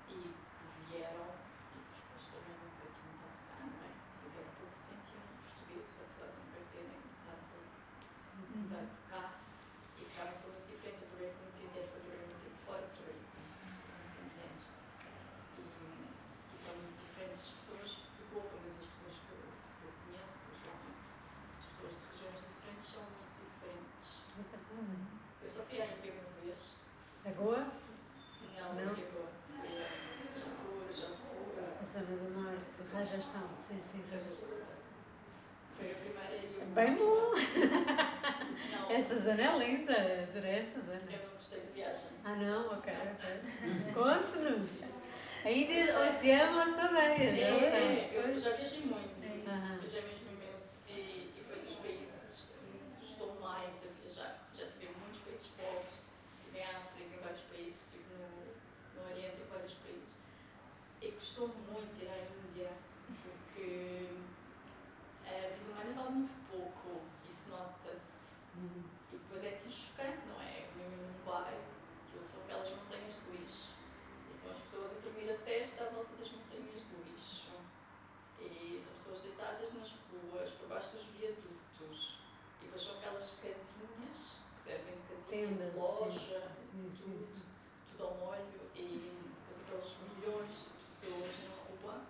F: e que vieram e que os pais também nunca tinham estado cá, não é? E vieram porque se sentiam portugueses, apesar de nunca terem estado cá, e que realmente são muito diferentes. Eu trabalhei com muitos indianos, eu trabalhei muito tempo fora, trabalhei com muitos indianos. E são muito diferentes as pessoas de Goa, pelo menos as pessoas que eu conheço, as pessoas de regiões diferentes são muito diferentes. Eu só fui à Índia uma vez.
A: A Goa?
F: Não fui a Goa. Fui a Jaipur,
A: A zona do norte, Rajastão, sim.
F: Foi a primeira e eu...
A: Bem bom!
F: Não,
A: Essa zona é linda, adorei essa zona.
F: eu não gostei de viagem.
A: Não? Ok. Conte-nos! A Índia ou se ama ou se odeia, já sei.
F: Eu já viajei muito,
A: Aham.
F: viajei mesmo imenso, e foi dos países que me gostou mais a viajar. Já tive muitos
A: vendas.
F: loja,
A: Sim, sim, sim.
F: tudo ao molho e depois aqueles milhões de pessoas na rua,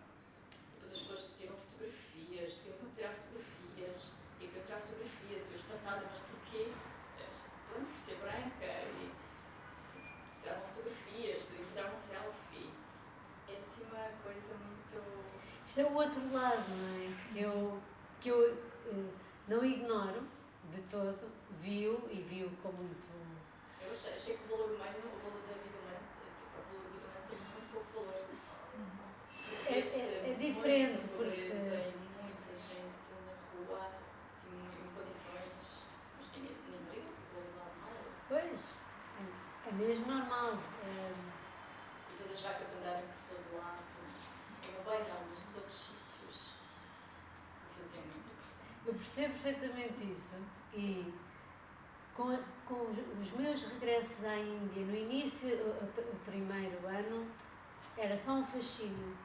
F: depois as pessoas tiram fotografias, pediam-me tirar fotografias, e eu tirar fotografias, e eu espantada, mas porquê? Pronto, ser branca, e tiraram fotografias, pediam tirar uma selfie. É assim uma coisa muito...
A: Isto é o outro lado, não é? Que eu não ignoro de todo, viu com muito...
F: Eu achei que o valor humano, o valor da vida humana, o valor da vida humana tem muito pouco valor.
A: É diferente,
F: muita
A: porque...
F: pobreza e muita gente na rua, assim, em condições, mas nem liga, porque o valor normal.
A: Pois, é mesmo normal.
F: E depois as vacas andarem por todo lado. Em Mumbai não, mas nos outros sítios me fazia muita impressão.
A: Eu percebo perfeitamente isso e com os meus regressos à Índia, no início, o primeiro ano, era só um fascínio.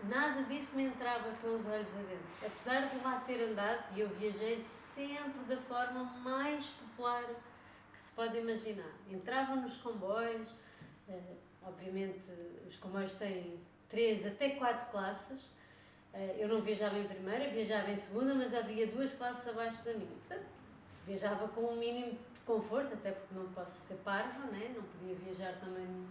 A: Nada disso me entrava pelos olhos adentro. Apesar de lá ter andado, e eu viajei sempre da forma mais popular que se pode imaginar. Entrava nos comboios, obviamente os comboios têm 3 até 4 classes. Eu não viajava em primeira, viajava em segunda, mas havia 2 classes abaixo da minha. Portanto, viajava com um mínimo de conforto, até porque não posso ser parva, né? Não podia viajar também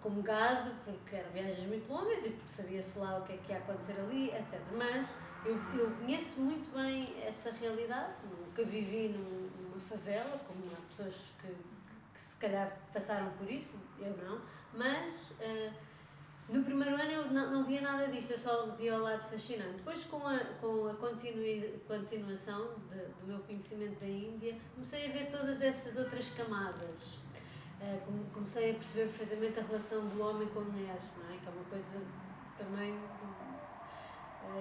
A: como gado, porque eram viagens muito longas e porque sabia-se lá o que é que ia acontecer ali, etc. Mas eu conheço muito bem essa realidade, nunca vivi numa favela, como há pessoas que se calhar passaram por isso, eu não, mas no primeiro ano eu não via nada disso, eu só via o lado fascinante. Depois, com a continuação do meu conhecimento da Índia, comecei a ver todas essas outras camadas. Comecei a perceber perfeitamente a relação do homem com a mulher, não é? Que é uma coisa também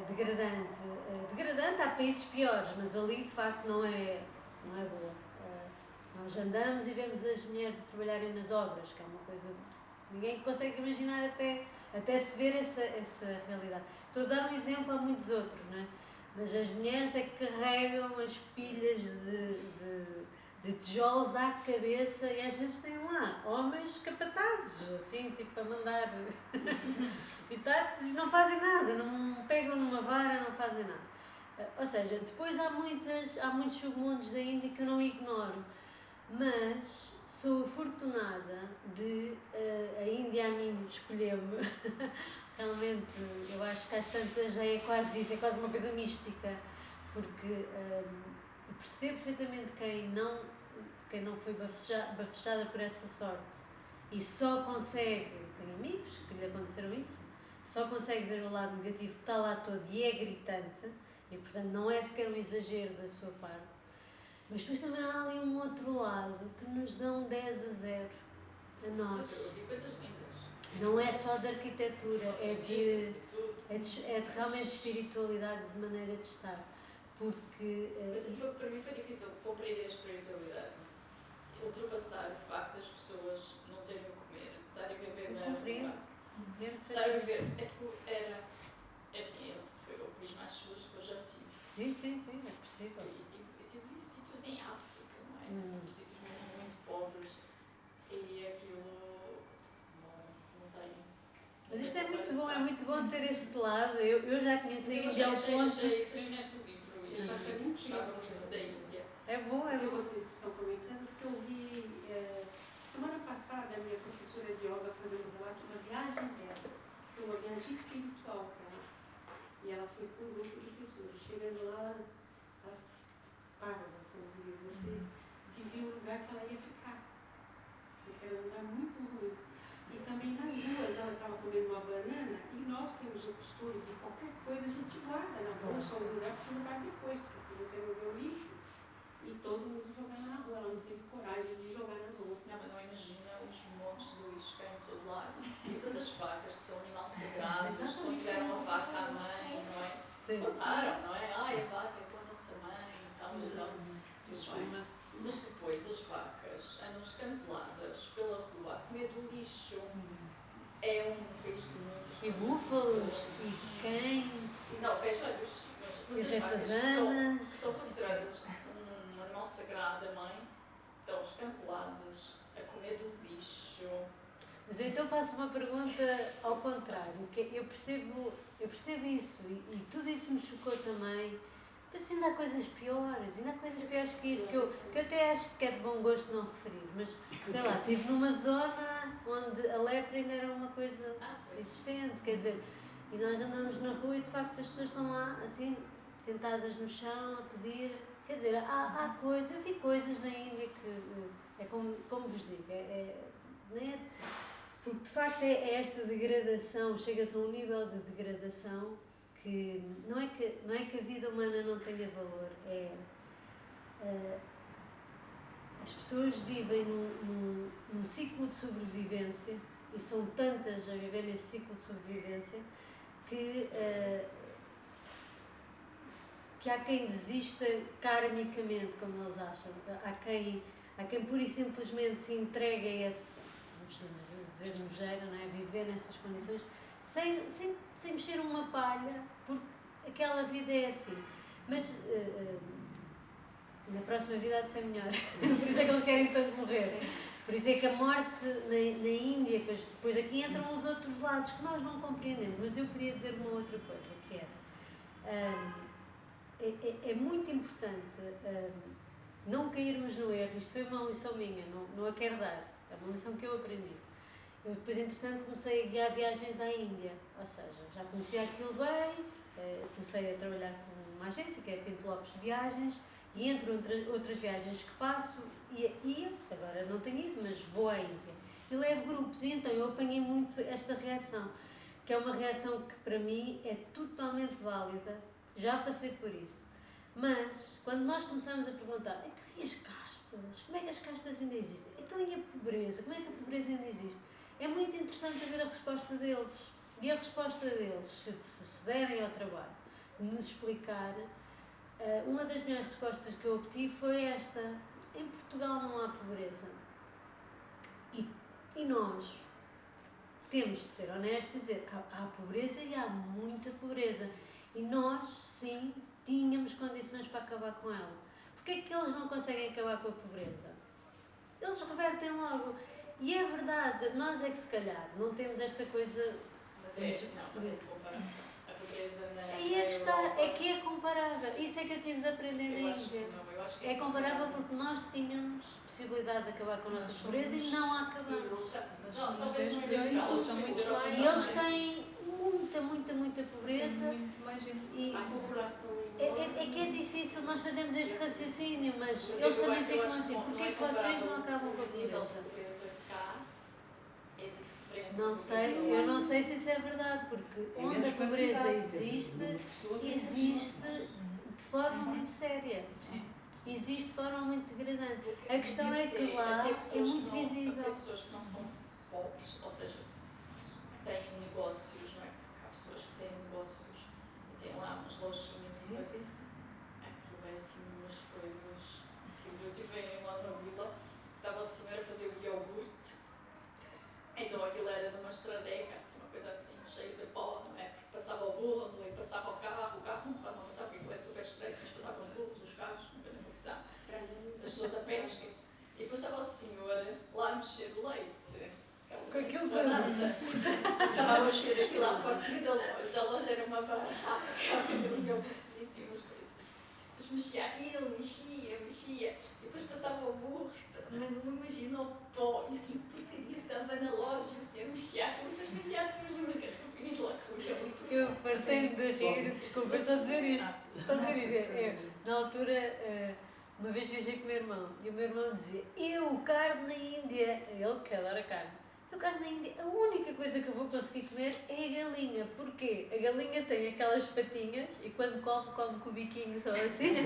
A: degradante. Degradante, há países piores, mas ali de facto não é boa. Nós andamos e vemos as mulheres a trabalharem nas obras, que é uma coisa que ninguém consegue imaginar até se ver essa realidade. Estou a dar um exemplo, há muitos outros, não é? Mas as mulheres é que carregam as pilhas de tijolos à cabeça e às vezes têm lá homens capatazes, assim, tipo a mandar pitates e não fazem nada, não pegam numa vara, não fazem nada. Ou seja, depois há muitos submundos da Índia que eu não ignoro, mas sou afortunada de a Índia a mim escolheu-me. Realmente, eu acho que às tantas já é quase isso, é quase uma coisa mística, porque eu percebo perfeitamente quem não foi bafejada por essa sorte e só consegue, tenho amigos que lhe aconteceram isso, só consegue ver o lado negativo que está lá todo e é gritante e portanto não é sequer um exagero da sua parte, mas depois também há ali um outro lado que nos dão 10-0 a nós.
F: Eu vi coisas lindas.
A: Não é só de arquitetura, é de realmente espiritualidade, de maneira de estar. Porque.
F: Para mim foi difícil compreender a espiritualidade. Ultrapassar o facto das pessoas não terem o que comer, estarem a viver na rua. Estarem a viver. É assim, foi o país mais sujo que eu já tive.
A: Sim, é possível.
F: E tive sítios em África, não é? São sítios muito pobres e aquilo não tem.
A: Mas isto é muito bom ter este lado. Eu já conheci a Índia ao ponto.
F: Achei fascinante o livro e eu gostava muito da Índia.
A: É bom.
D: O que vocês estão comentando, porque eu vi semana passada a minha professora de yoga fazendo um relato da viagem dela, que foi uma viagem espiritual para lá. E ela foi com um grupo de pessoas. Chegando lá, ela parva, como diz vocês, que viu o lugar que ela ia ficar. Porque era um lugar muito ruim. E também nas ruas, ela estava comendo uma banana e nós temos o costume de qualquer coisa a gente guarda na bolsa ou no lugar para você levar depois, porque se você não vê o lixo, e todo mundo jogando na rua, ela não teve coragem de jogar na rua.
F: Não, mas não imagina os montes de lixo que caem em todo lado. E depois as vacas, que são um animal sagrado, consideram a vaca a mãe, não é?
A: Sim.
F: Contaram, não é? Ai, a vaca é com a nossa mãe, tal. Tudo bem. Mas depois as vacas andam escanceladas pela rua a comer do lixo. É um país de muitos.
A: E búfalos, e cães,
F: Não, pés olhos. Mas
A: e
F: as vacas
A: ratazanas.
F: que são consideradas um animal sagrado, a mãe, estão escanceladas, a comer do lixo.
A: Mas eu então faço uma pergunta ao contrário, que eu percebo isso e tudo isso me chocou também. Mas ainda há coisas piores que isso, que eu até acho que é de bom gosto não referir, mas sei lá, estive numa zona onde a lepra ainda era uma coisa existente, quer dizer, e nós andamos na rua e de facto as pessoas estão lá assim, sentadas no chão a pedir, quer dizer, há coisas, eu vi coisas na Índia que é como vos digo, nem é, porque de facto é esta degradação, chega-se a um nível de degradação que não é que a vida humana não tenha valor, as pessoas vivem num ciclo de sobrevivência e são tantas a viver nesse ciclo de sobrevivência que há quem desista karmicamente, como eles acham, há quem pura e simplesmente se entregue a esse, vamos dizer nojeira, não é? Viver nessas condições sem mexer uma palha, porque aquela vida é assim. Mas na próxima vida há de ser melhor. Por isso é que eles querem tanto morrer. Sim. Por isso é que a morte na Índia, depois aqui entram os outros lados que nós não compreendemos. Mas eu queria dizer uma outra coisa, que é muito importante não cairmos no erro. Isto foi uma lição minha, não a quero dar. É uma lição que eu aprendi. Eu depois, entretanto, comecei a guiar viagens à Índia, ou seja, já conhecia aquilo bem, comecei a trabalhar com uma agência, que é a Pinto Lopes Viagens, e entre outras viagens que faço, ia, agora não tenho ido, mas vou à Índia. E levo grupos, e então eu apanhei muito esta reação, que é uma reação que para mim é totalmente válida, já passei por isso. Mas, quando nós começamos a perguntar, então e as castas? Como é que as castas ainda existem? Então e a pobreza? Como é que a pobreza ainda existe? É muito interessante ver a resposta deles. E a resposta deles, se derem ao trabalho de nos explicar, uma das melhores respostas que eu obtive foi esta: em Portugal não há pobreza. E nós temos de ser honestos e dizer, há pobreza e há muita pobreza. E nós, sim, tínhamos condições para acabar com ela. Porquê é que eles não conseguem acabar com a pobreza? Eles revertem logo. E é verdade, nós é que se calhar não temos esta coisa.
F: Mas comparável. A pobreza na.
A: Aí é que está, é que é comparável. Isso é que eu tive de aprender na Índia. É comparável porque nós tínhamos possibilidade de acabar com a nossa pobreza e não a acabamos.
F: Talvez não
A: E eles têm muita pobreza.
C: Muito mais gente.
A: E é que é difícil nós fazermos este raciocínio, mas eles também ficam assim, porquê que vocês não acabam com a pobreza? Não sei, eu não sei se isso é verdade, porque onde a pobreza existe de forma muito séria. Existe de forma muito degradante. A questão é que lá é muito visível.
F: Tem pessoas que não são pobres, ou seja, que têm negócios, não é? Porque há pessoas que têm negócios e têm lá umas lojinhas.
A: Sim.
F: Aquilo é assim umas coisas. Eu estive lá na vila, estava a senhora a fazer o iogurte. Então aquilo era numa estradeca, assim, uma coisa assim, cheia de pó, não é? Passava o burro, e passava o carro não passava, não sabe porque aquilo é super estreito, mas passavam os burros, os carros, não tem muito que sabe. As pessoas a pé, esquece. E depois estava o senhor lá a mexer o leite.
A: Com aquilo tudo.
F: Estava a mexer aquilo à porta da loja. A loja era uma barraca, a vender uns iogurtes e umas coisas. Mas mexia aquilo, mexia. E depois passava o burro, não imagina o pó, e assim, porcaria que estava na loja, o senhor mexia aquilo, depois vendia assim umas garrafinhas lá com ele.
A: Eu fartei-me de rir, desculpa, estou a dizer isto. Na altura, uma vez viajei com o meu irmão, e o meu irmão dizia, eu, carne na Índia, ele que adora carne, eu, carne na Índia, a única coisa que eu vou conseguir comer é a galinha. Porquê? A galinha tem aquelas patinhas, e quando come com o biquinho só assim,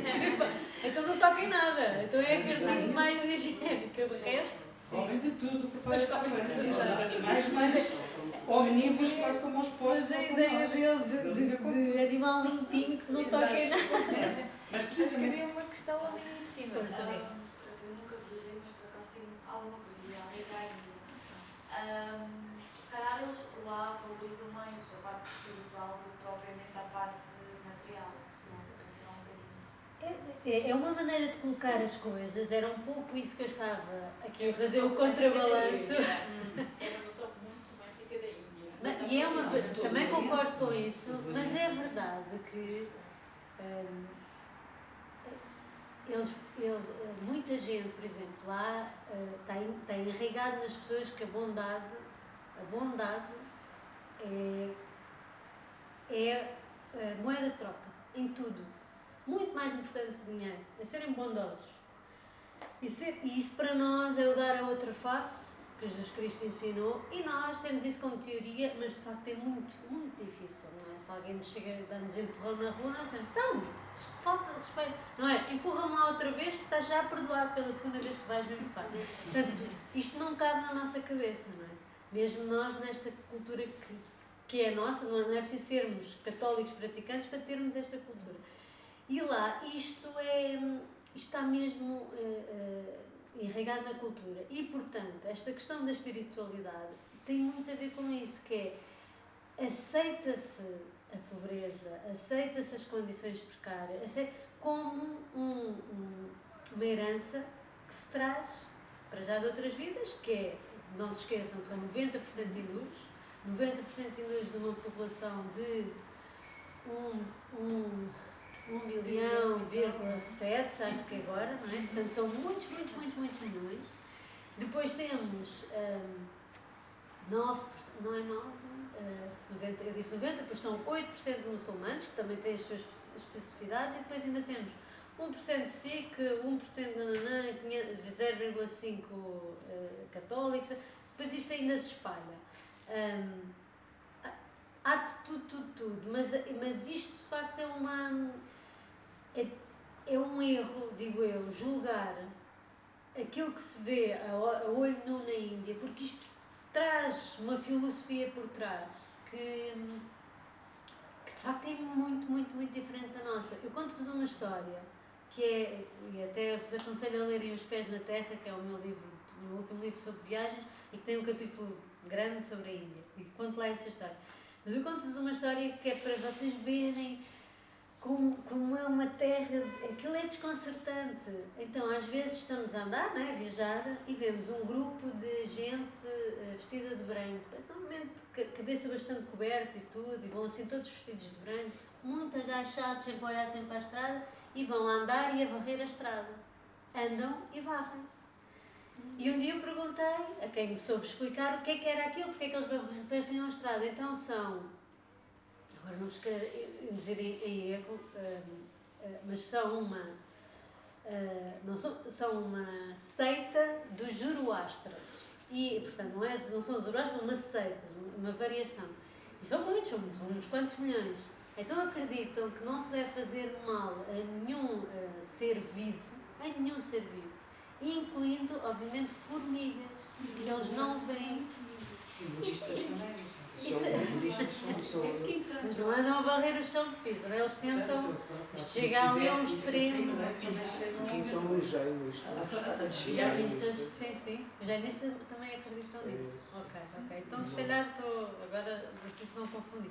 A: então não toca em nada, então é a carninha mais higiênica, o resto...
B: Comem de tudo, porque está feito. Os animais mais omnívoros, quase como os porcos.
A: Mas a ideia dele de animal limpinho que não toca em nada.
C: Mas preciso que havia uma questão ali em cima.
G: Eu nunca viajei, mas por acaso tenho alguma curiosidade ir à Índia. Se calhar eles lá valorizam mais a parte espiritual do que propriamente a parte material. Não, eu sei lá um bocadinho isso.
A: é uma maneira de colocar as coisas, era um pouco isso que eu estava aqui a fazer o contrabalanço.
F: É uma noção muito romântica da Índia.
A: E é uma também concordo com isso, mas é verdade que muita gente, por exemplo, lá está enraigado nas pessoas que a bondade é a moeda de troca, em tudo. Muito mais importante que dinheiro, é serem bondosos. E isso para nós é o dar a outra face, que Jesus Cristo ensinou, e nós temos isso como teoria, mas de facto é muito, muito difícil, não é? Se alguém nos chega a dar-nos empurrão na rua, nós dizemos, então, falta de respeito, não é? Empurra-me lá outra vez, estás já perdoado pela segunda vez que vais me empurrar. Portanto, isto não cabe na nossa cabeça, não é? Mesmo nós, nesta cultura que é nossa, não é preciso sermos católicos praticantes para termos esta cultura. E lá, isto está mesmo enraizado na cultura. E, portanto, esta questão da espiritualidade tem muito a ver com isso, que é aceita-se a pobreza, aceita-se as condições precárias, como uma herança que se traz para já de outras vidas, que é, não se esqueçam que são 90% hindus, 90% hindus de uma população de 1,7 milhão, acho que agora, não é? Portanto, são muitos milhões. Depois temos 9%, não é 9%, 90, eu disse 90%, depois são 8% de muçulmanos, que também têm as suas especificidades, e depois ainda temos 1% Sikh, 1% Nananã, 0,5% católicos, depois isto ainda se espalha. Há de tudo, mas isto de facto é um erro, digo eu, julgar aquilo que se vê a olho nu na Índia, porque isto traz uma filosofia por trás que de facto é muito diferente da nossa. Eu conto-vos uma história que é, e até vos aconselho a lerem Os Pés na Terra, que é o meu último livro sobre viagens, e que tem um capítulo grande sobre a Índia, e conto lá essa história. Mas eu conto-vos uma história que é para vocês verem como é uma terra, aquilo é desconcertante. Então, às vezes estamos a andar, né, a viajar, e vemos um grupo de gente vestida de branco, normalmente cabeça bastante coberta e tudo, e vão assim todos vestidos de branco, muito agachados, sempre a olhar sempre para a estrada, e vão a andar e a varrer a estrada. Andam e varrem. E um dia eu perguntei a quem me soube explicar o que é que era aquilo, porque é que eles varriam a estrada. Então são, agora não vos quero dizer em erro, mas são uma seita dos Zoroastras. E, portanto, não são os Zoroastras, são uma seita, uma variação. E são muitos, são uns quantos milhões. Então acreditam que não se deve fazer mal a nenhum ser vivo, incluindo, obviamente, formigas. E eles não veem.
B: Budistas também.
A: Mas não andam a varrer o chão de piso, eles tentam. Isto chega ali a um extremo.
E: Quem são os gênios?
A: Os jainistas, sim. Os jainistas também acreditam nisso. Ok. Então, se calhar estou. Agora, não sei se não confundi.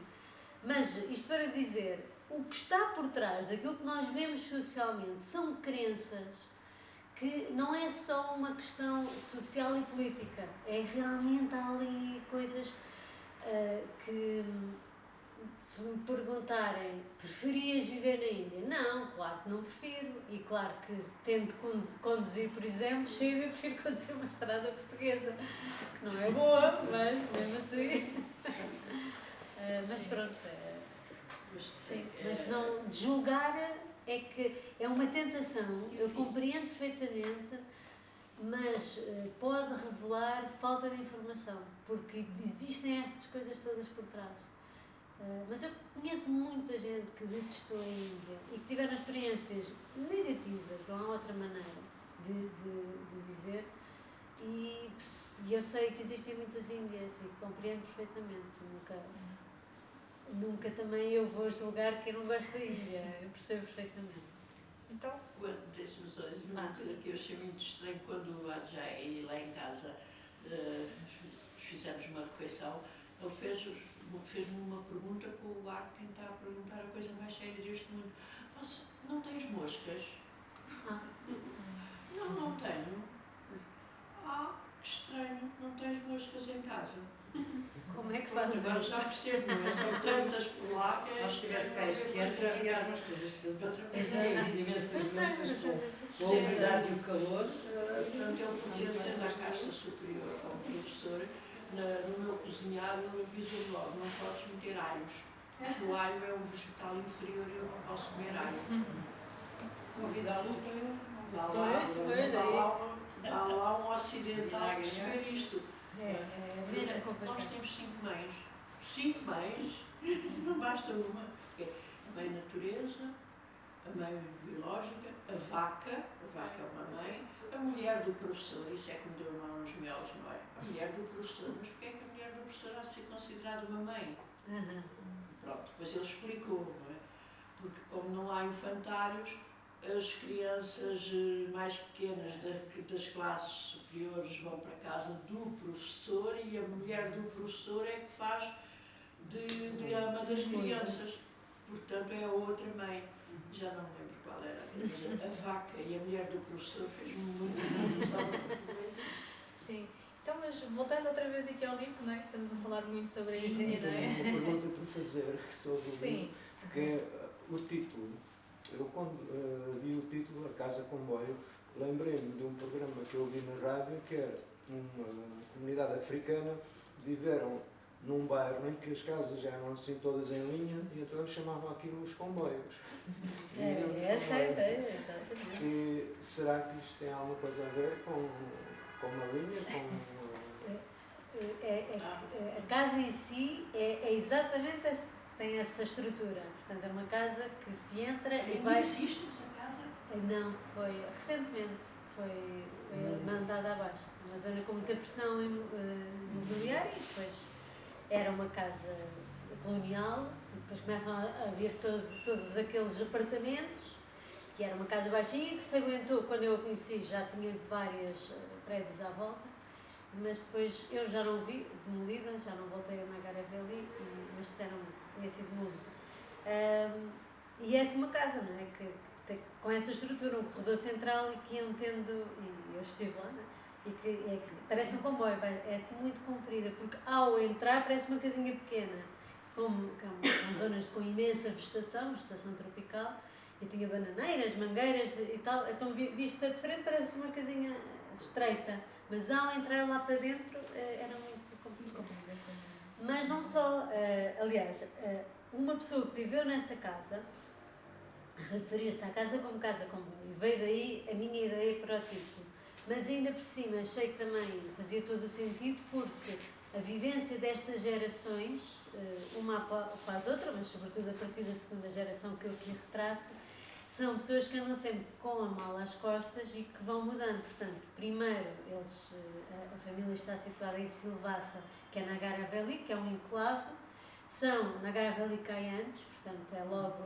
A: Mas, isto para dizer, o que está por trás daquilo que nós vemos socialmente são crenças que não é só uma questão social e política, é realmente há ali coisas que, se me perguntarem, preferias viver na Índia? Não, claro que não prefiro, e claro que tento conduzir, por exemplo, chego e prefiro conduzir uma estrada portuguesa, que não é boa, mas mesmo assim, mas pronto, sim, mas não julgar. É que é uma tentação, eu compreendo perfeitamente, mas pode revelar falta de informação, porque existem estas coisas todas por trás. Mas eu conheço muita gente que detestou a Índia e que tiveram experiências negativas, não há outra maneira de dizer, e eu sei que existem muitas Índias e compreendo perfeitamente, nunca também eu vou julgar quem não gosta da Índia, eu percebo perfeitamente.
C: Então?
D: Deixa-me só dizer uma coisa que eu achei muito estranho quando o Adjai lá em casa fizemos uma refeição, ele fez-me uma pergunta com o ar de tentar perguntar a coisa mais séria deste mundo. Você não tens moscas? não tenho. Ah, que estranho, não tens moscas em casa.
A: Como é que fazes
D: Agora
A: isso?
D: já percebo, não é? São tantas por lá que
B: Nós tivesse cá este ano, já havia as moscas. Este ano outra vez.
A: Exato.
B: Imensas moscas com a umidade e o calor.
D: Portanto, ele podia ser na caixa superior ao professor, no meu cozinhado, aviso logo, não podes meter alhos. Porque o alho é um vegetal inferior e eu não posso comer alho.
B: Convidá-lo para eu.
D: Dá lá um ocidental perceber isto.
A: É mesmo
D: Nós
A: complicado.
D: temos 5 mães. 5 mães? Não basta uma. A mãe natureza, a mãe biológica, a vaca é uma mãe, a mulher do professor, isso é que me deu mal nos melos, não é? A mulher do professor, mas porquê é que a mulher do professor há de ser considerada uma mãe? Pronto, depois ele explicou, não é? Porque como não há infantários, as crianças mais pequenas das classes superiores vão para a casa do professor e a mulher do professor é que faz de ama das crianças. Portanto, é a outra mãe. Já não me lembro qual era. Mas a vaca e a mulher do professor fez-me muita confusão.
C: Sim. Então, mas voltando outra vez aqui ao livro, não é? Estamos a falar muito sobre a
A: Sim,
C: Índia, não é?
E: Tenho uma pergunta para fazer sobre o
C: Sim.
E: livro, que é o título. Eu, quando vi o título, A Casa Comboio, lembrei-me de um programa que eu vi na rádio, que era uma comunidade africana, viveram num bairro em que as casas já eram assim todas em linha, e então eles chamavam aquilo os comboios.
A: Essa é a ideia, exatamente.
E: E será que isto tem alguma coisa a ver com uma linha?
A: A casa em si é exatamente tem essa estrutura. Portanto, é uma casa que se entra e
D: Ainda
A: vai.
D: existe essa casa?
A: Não, foi recentemente, foi mandada abaixo. Uma zona com muita pressão imobiliária e depois era uma casa colonial e depois começam a vir todos aqueles apartamentos e era uma casa baixinha que se aguentou. Quando eu a conheci já tinha vários prédios à volta, mas depois eu já não vi, demolida, já não voltei a nagar a ver ali, mas disseram-me isso, que tinha sido demolida. E é uma casa, não é? Que tem, com essa estrutura, um corredor central e que iam tendo, e eu estive lá, não é? E que parece um comboio, é assim muito comprida, porque ao entrar parece uma casinha pequena, com zonas com imensa vegetação tropical, e tinha bananeiras, mangueiras e tal, então vista de frente parece uma casinha estreita, mas ao entrar lá para dentro era muito complicado. Mas não só, aliás, uma pessoa que viveu nessa casa referiu-se à casa como comboio, e veio daí a minha ideia para o título. Mas ainda por cima achei que também fazia todo o sentido porque a vivência destas gerações, uma após outra, mas sobretudo a partir da segunda geração que eu aqui retrato, são pessoas que andam sempre com a mala às costas e que vão mudando. Portanto, primeiro, a família está situada em Silvassa, que é na Garaveli, que é um enclave. São na Garaveli caiantes, portanto é logo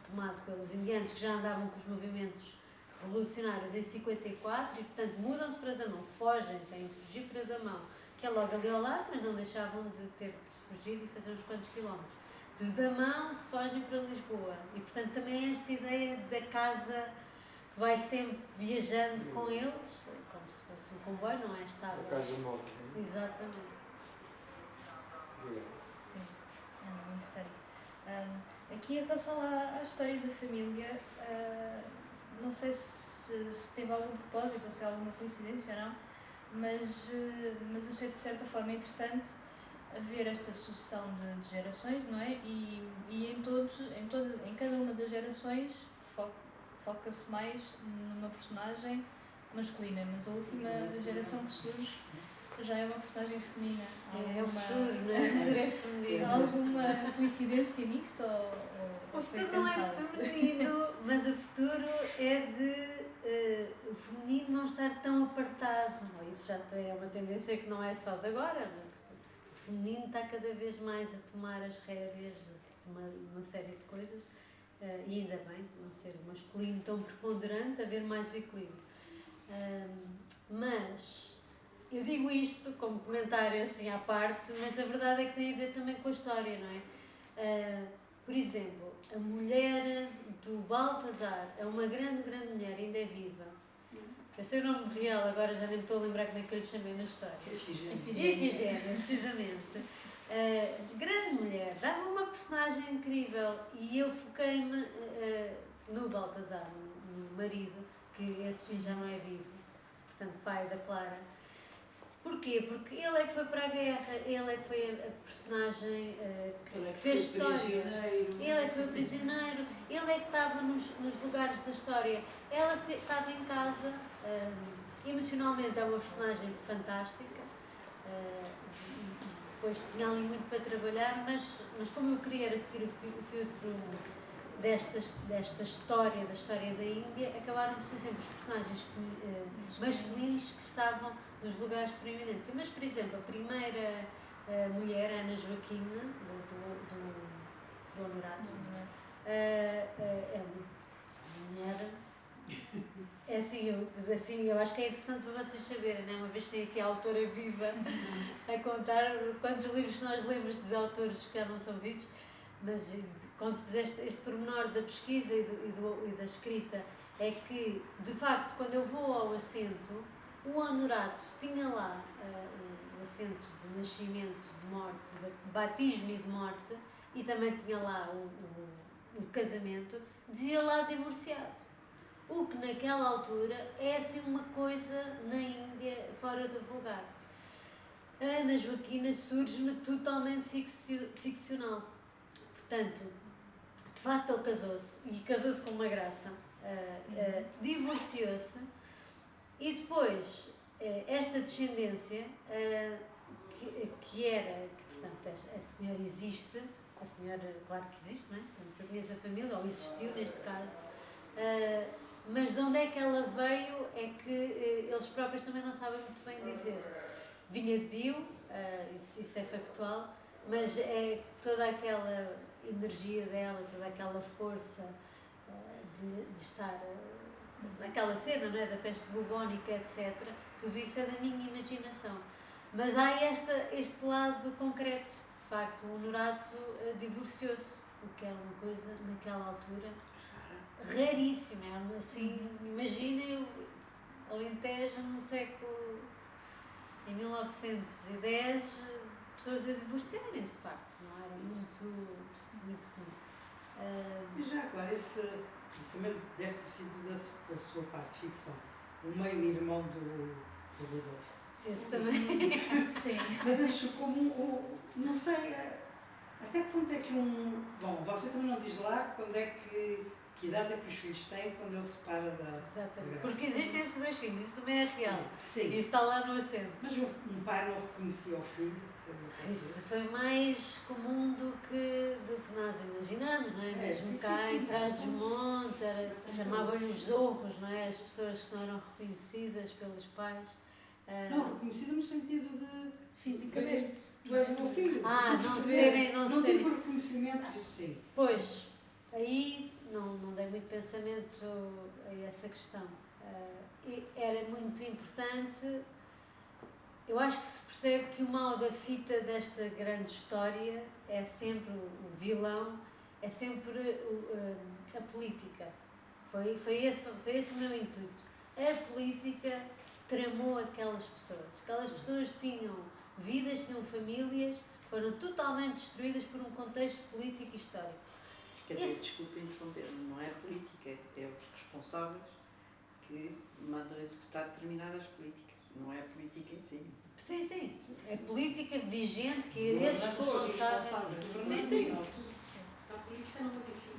A: tomado pelos indianos que já andavam com os movimentos revolucionários em 54 e, portanto, mudam-se para Damão, fogem, têm de fugir para Damão, que é logo ali ao lado, mas não deixavam de ter de fugir e fazer uns quantos quilómetros. De Damão se fogem para Lisboa e, portanto, também esta ideia da casa que vai sempre viajando com eles, como se fosse um comboio, não é estável.
E: A casa nova.
A: Exatamente.
C: Sim, é muito interessante. Aqui em relação à história da família, não sei se teve algum propósito ou se é alguma coincidência ou não, mas achei de certa forma interessante ver esta sucessão de gerações, não é? E em cada uma das gerações foca-se mais numa personagem masculina, mas a última geração que surge já é uma personagem feminina.
A: É o futuro, não é? O futuro é feminino.
C: Há alguma coincidência nisto?
A: O futuro não é feminino, mas o futuro é de o feminino não estar tão apartado. Isso já é uma tendência que não é só de agora, mas o feminino está cada vez mais a tomar as rédeas de uma série de coisas, e ainda bem, não ser o masculino tão preponderante, haver mais o equilíbrio. Mas eu digo isto como comentário assim à parte, mas a verdade é que tem a ver também com a história, não é? Por exemplo, a mulher do Baltazar é uma grande mulher, ainda é viva. Eu sei o nome real, agora já nem me estou a lembrar como é que eu lhe chamei na história. Ifigênia, precisamente. Grande mulher, dava uma personagem incrível e eu foquei-me no Baltazar, no marido, que esse sim já não é vivo, portanto pai da Clara. Porquê? Porque ele é que foi para a guerra, ele é que foi a personagem que fez história, ele é que foi o prisioneiro, ele é que estava nos lugares da história, ela estava em casa, emocionalmente é uma personagem fantástica, depois tinha ali muito para trabalhar, mas como eu queria era seguir o filtro desta história, da história da Índia, acabaram por ser sempre os personagens masculinos que estavam nos lugares de preeminência. Mas, por exemplo, a primeira mulher, Ana Joaquina, do Honorato, é uma mulher. É assim, eu acho que é interessante para vocês saberem, né? Uma vez que tem aqui a autora viva a contar quantos livros que nós lemos de autores que já não são vivos, mas quando fizeste este pormenor da pesquisa e da escrita, é que, de facto, quando eu vou ao assento, o Honorato tinha lá o assento de nascimento, de morte, de batismo e de morte, e também tinha lá o casamento, dizia lá divorciado. O que naquela altura é assim uma coisa na Índia fora do vulgar. A Ana Joaquina surge-me totalmente ficcional. Portanto, de facto ele casou-se, e casou-se com uma graça, divorciou-se, e depois esta descendência, portanto, a senhora existe, a senhora, claro que existe, não é? Portanto, eu conheço a família, ou existiu neste caso, mas de onde é que ela veio é que eles próprios também não sabem muito bem dizer. Vinha de Dio, isso é factual, mas é toda aquela energia dela, toda aquela força de estar naquela cena, não é? Da peste bubónica, etc. Tudo isso é da minha imaginação. Mas há este lado concreto. De facto, o Honorato divorciou-se, o que era uma coisa, naquela altura, raríssima. Assim, imaginem o Alentejo no século, em 1910, pessoas a divorciarem-se, de facto, não era muito comum.
B: Mas já agora, isso também deve ter sido da sua parte, ficção. O meio-irmão do Rodolfo.
A: Esse também.
C: Sim.
B: Mas acho como, não sei, até quando é que bom, você também não diz lá quando é que idade é que os filhos têm quando ele se separa da
A: Exatamente.
B: Graça.
A: Porque existem esses dois filhos, isso também é real.
B: Sim.
A: Isso está lá no assento.
B: Mas um pai não reconhecia o filho?
A: Isso foi mais comum do que nós imaginamos, não é? Mesmo cá em Trás-os-Montes, chamavam-lhe os zorros, não é? As pessoas que não eram reconhecidas pelos pais.
B: Não, reconhecida no sentido de
C: Fisicamente.
B: tu és o meu filho.
A: Não
B: digo reconhecimento, isso sim.
A: Pois, aí não dei muito pensamento a essa questão. E era muito importante. Eu acho que se percebe que o mal da fita desta grande história é sempre o vilão, é sempre a política. Foi esse o meu intuito. A política tramou aquelas pessoas. Aquelas pessoas tinham vidas, tinham famílias, foram totalmente destruídas por um contexto político e histórico.
D: Quer dizer, desculpa interromper, não é a política, é os responsáveis que mandam executar determinadas políticas, não é a política em si.
A: Sim. É política vigente que esses responsáveis. Sim.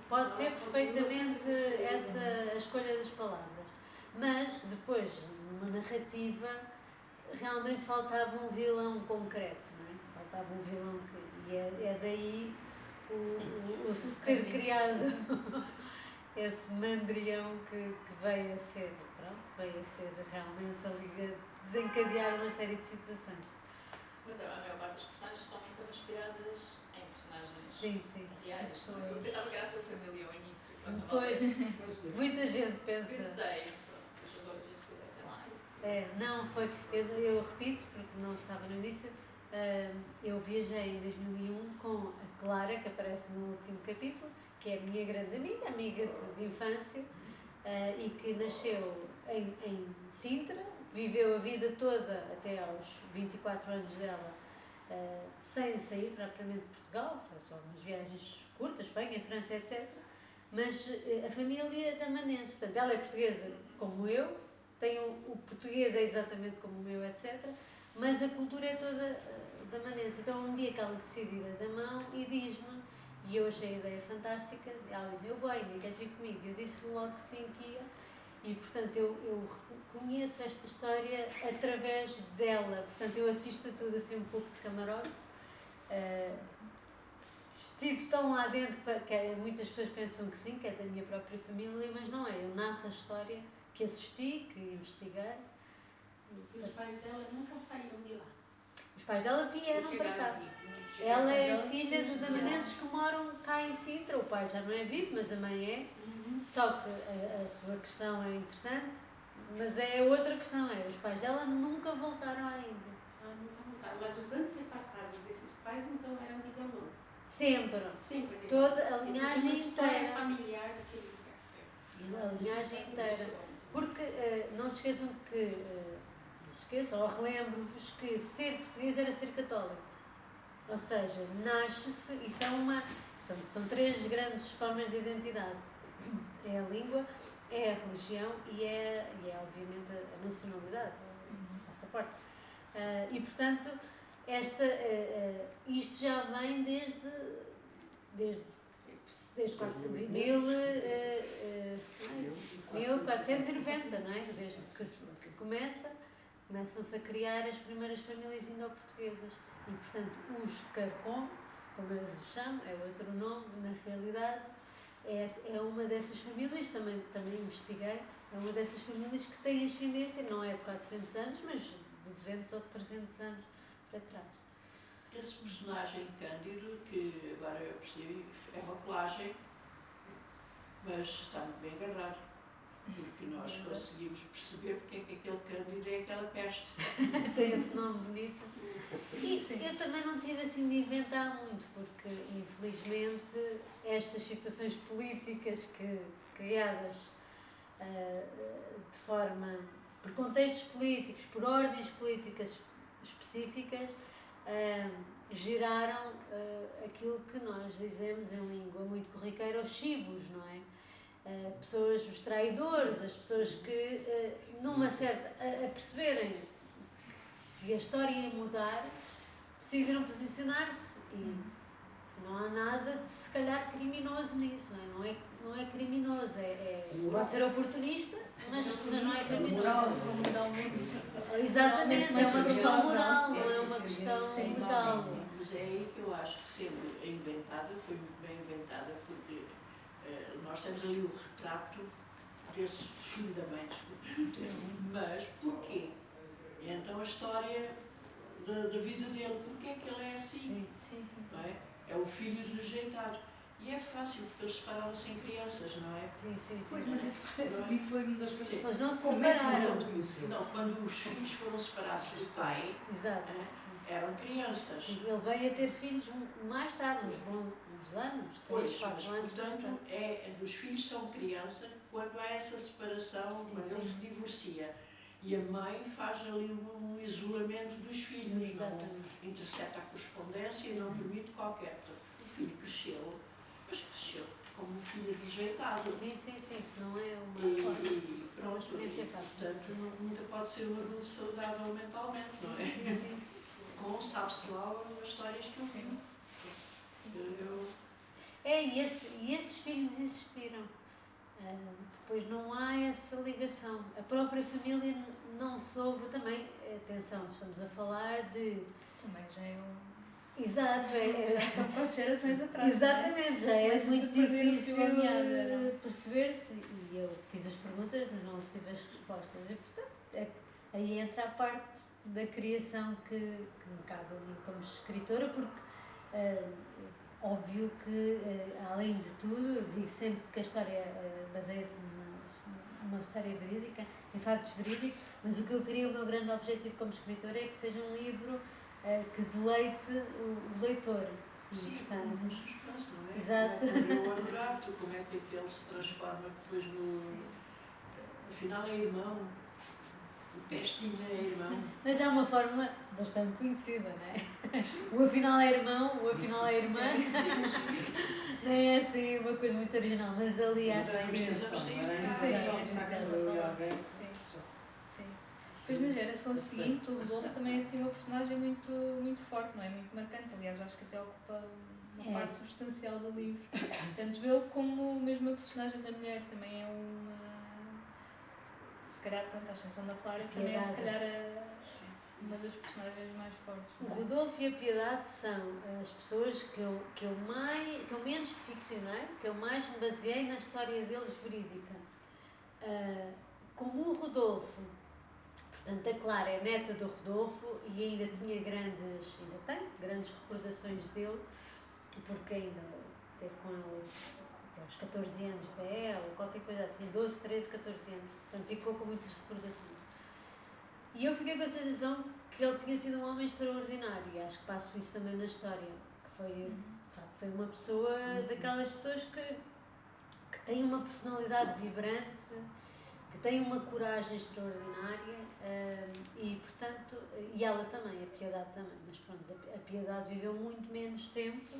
A: Pode ser perfeitamente essa a escolha das palavras. Mas depois, numa narrativa, realmente faltava um vilão concreto, não é? Faltava um vilão e é daí o se ter criado esse mandrião que veio a ser, realmente ali a desencadear uma série de situações.
F: Mas a maior parte das personagens são muito inspiradas em personagens
A: Sim.
F: reais. Eu pensava que era a sua família ao início.
A: Pois, muita gente pensa.
F: Pensei que as suas origens estivessem lá.
A: Não, foi. Eu repito, porque não estava no início. Eu viajei em 2001 com a Clara, que aparece no último capítulo, que é a minha grande amiga de infância, e que nasceu em Sintra, viveu a vida toda, até aos 24 anos dela, sem sair propriamente de Portugal, foi só umas viagens curtas, Espanha, França, etc. Mas a família damanense, portanto, ela é portuguesa como eu, tem o português é exatamente como o meu, etc. Mas a cultura é toda damanense. Então, um dia que ela decide ir a Damão e diz-me, e eu achei a ideia fantástica, ela diz, eu vou, Amy, queres vir comigo? Eu disse logo que sim, que ia. E, portanto, eu conheço esta história através dela. Portanto, eu assisto a tudo assim um pouco de camarote. Estive tão lá dentro que muitas pessoas pensam que sim, que é da minha própria família, mas não é. Eu narro a história que assisti, que investiguei.
H: E os pais dela nunca saíram de lá.
A: Os pais dela vieram para cá. Ela é filha de damanenses que moram cá em Sintra. O pai já não é vivo, mas a mãe é. Só que a sua questão é interessante, mas é outra questão. Os pais dela nunca voltaram à Índia.
H: Nunca voltaram. Mas os antepassados desses pais, então, eram de Gamão.
A: Sempre.
H: Sempre.
A: Toda a linhagem
H: uma história
A: inteira.
H: familiar daquele lugar.
A: A linhagem inteira. Porque não se esqueçam que, ou relembro-vos que ser português era ser católico. Ou seja, nasce-se, são três grandes formas de identidade. É a língua, é a religião e é obviamente a nacionalidade, o passaporte. E portanto, isto já vem desde 1490, não é? Desde que começam-se a criar as primeiras famílias indo-portuguesas. E, portanto, os Carcom, como eu lhes chamo, é outro nome, na realidade, é uma dessas famílias, também investiguei, é uma dessas famílias que tem ascendência, não é de 400 anos, mas de 200 ou 300 anos para trás.
D: Esse personagem Cândido, que agora eu percebi, é uma colagem, mas está muito bem agarrado, porque nós conseguimos perceber porque é que aquele Cândido é aquela peste.
A: Tem esse nome bonito. E eu também não tive assim de inventar muito, porque infelizmente estas situações políticas criadas de forma, por contextos políticos, por ordens políticas específicas, geraram aquilo que nós dizemos em língua muito corriqueira, os chibos, não é? Pessoas, os traidores, as pessoas que, numa certa, a perceberem que a história ia mudar, decidiram posicionar-se e não há nada de se calhar criminoso nisso, não é criminoso, pode ser oportunista, mas não é criminoso. Exatamente, é uma questão moral, não é uma questão legal.
D: Mas é aí que eu acho que sendo inventada, foi muito bem inventada, porque nós temos ali o retrato desse filho da mãe, mas porquê? E então a história da vida dele, porque é que ele é assim?
A: Sim.
D: Não é? É o filho rejeitado. E é fácil, porque eles separaram-se em crianças, não é?
A: Sim.
B: Mas isso foi uma das coisas.
A: Mas não se
B: Como é que
A: separaram.
B: não conheceu?
D: Não, quando os filhos foram separados do pai,
A: Exato.
D: eram crianças.
A: Ele veio a ter filhos mais tarde, uns anos, 3, 4 anos.
D: Portanto, os filhos são crianças quando há essa separação, quando ele se divorcia. E a mãe faz ali um isolamento dos filhos,
A: Exatamente.
D: Não intercepta a correspondência e não permite qualquer. O filho cresceu, mas cresceu como um filho rejeitado.
A: Sim, isso não é uma
D: E pronto,
A: experiência fácil.
D: portanto, nunca pode ser um adulto saudável mentalmente, não é?
A: Sim.
D: Com, sabe-se lá, as histórias que eu vi.
A: E esses filhos existiram. Depois não há essa ligação. A própria família não soube também, atenção, estamos a falar de...
C: Também já é
A: Exato,
C: são 4 gerações atrás.
A: Exatamente, já é
C: Começa-se
A: muito
C: a perder o fio da
A: difícil
C: meada,
A: perceber-se. E eu fiz as perguntas, mas não obtive as respostas. E, portanto, aí entra a parte da criação que me cabe a mim como escritora, porque óbvio que, além de tudo, eu digo sempre que a história baseia-se numa história verídica, em factos verídicos, mas o que eu queria, o meu grande objetivo como escritora é que seja um livro que deleite o leitor. E,
D: Sim,
A: portanto,
D: como um suspense, não é?
A: Exato.
D: Como é que o retrato, como é que ele se transforma depois Afinal é irmão. O Pestinha é irmão.
A: Mas é uma fórmula bastante conhecida, não é? O afinal é irmão, o afinal é irmã. Nem é assim uma coisa muito original, mas ali
B: Sim,
A: acho
B: mas era a
A: que.
B: iniciação,
C: Sim,
B: era a
C: sim,
B: iniciação,
A: sim,
B: de facto,
A: sim,
B: eu e alguém.
C: Sim. Sim. Depois na geração seguinte, o Rodolfo também é assim uma personagem muito forte, não é? Muito marcante. Aliás, acho que até ocupa uma parte substancial do livro. Tanto ele como mesmo a personagem da mulher também é uma. Se calhar, pronto, a exceção da Clara também é se calhar uma das personagens mais fortes.
A: O Rodolfo e a Piedade são as pessoas que eu menos ficcionei, que eu mais me baseei na história deles verídica. Como o Rodolfo, portanto a Clara é neta do Rodolfo e ainda tem grandes recordações dele, porque ainda teve com ele até aos 14 anos dela, qualquer coisa assim, 12, 13, 14 anos, portanto ficou com muitas recordações. E eu fiquei com a sensação que ele tinha sido um homem extraordinário, e acho que passo isso também na história, que foi, de facto, foi uma pessoa daquelas pessoas que têm uma personalidade vibrante, que têm uma coragem extraordinária, e portanto, e ela também, a Piedade também, mas pronto, a Piedade viveu muito menos tempo,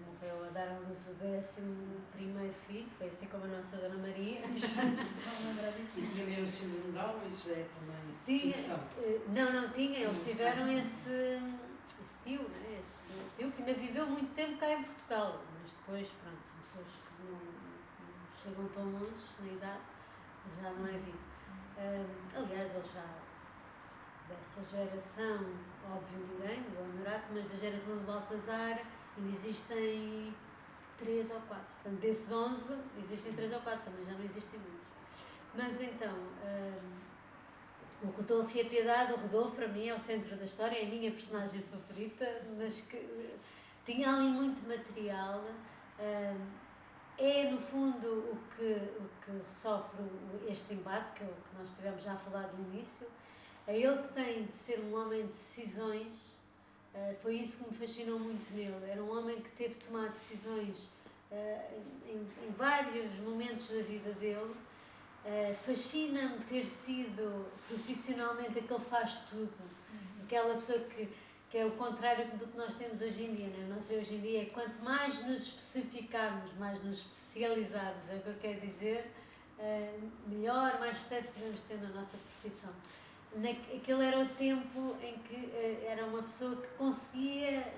A: morreu a dar à luz o 11º filho, foi assim como a nossa Dona Maria.
C: Estão a lembrar disso.
B: E tinha mesmo síndrome de Down, isso é também
A: Tinha,
B: ficção.
A: não tinha, eles tiveram esse tio, né? Esse tio que ainda viveu muito tempo cá em Portugal, mas depois, pronto, são pessoas que não chegam tão longe na idade, já não é vivo. Aliás, eles já, dessa geração, óbvio ninguém, o Honorato, mas da geração do Baltazar, ainda existem 3 ou 4. Portanto, desses 11, existem 3 ou 4, também já não existem muitos. Mas então, o Rodolfo e a Piedade, o Rodolfo para mim é o centro da história, é a minha personagem favorita, mas que tinha ali muito material. É no fundo o que sofre este embate que nós tivemos já a falar no início. É ele que tem de ser um homem de decisões. Foi isso que me fascinou muito nele. Era um homem que teve de tomar decisões em vários momentos da vida dele. Fascina-me ter sido profissionalmente aquele faz tudo, aquela pessoa que é o contrário do que nós temos hoje em dia, né? Nós hoje em dia, quanto mais nos especificarmos, mais nos especializarmos, é o que eu quero dizer, melhor, mais sucesso podemos ter na nossa profissão. Aquele era o tempo em que era uma pessoa que conseguia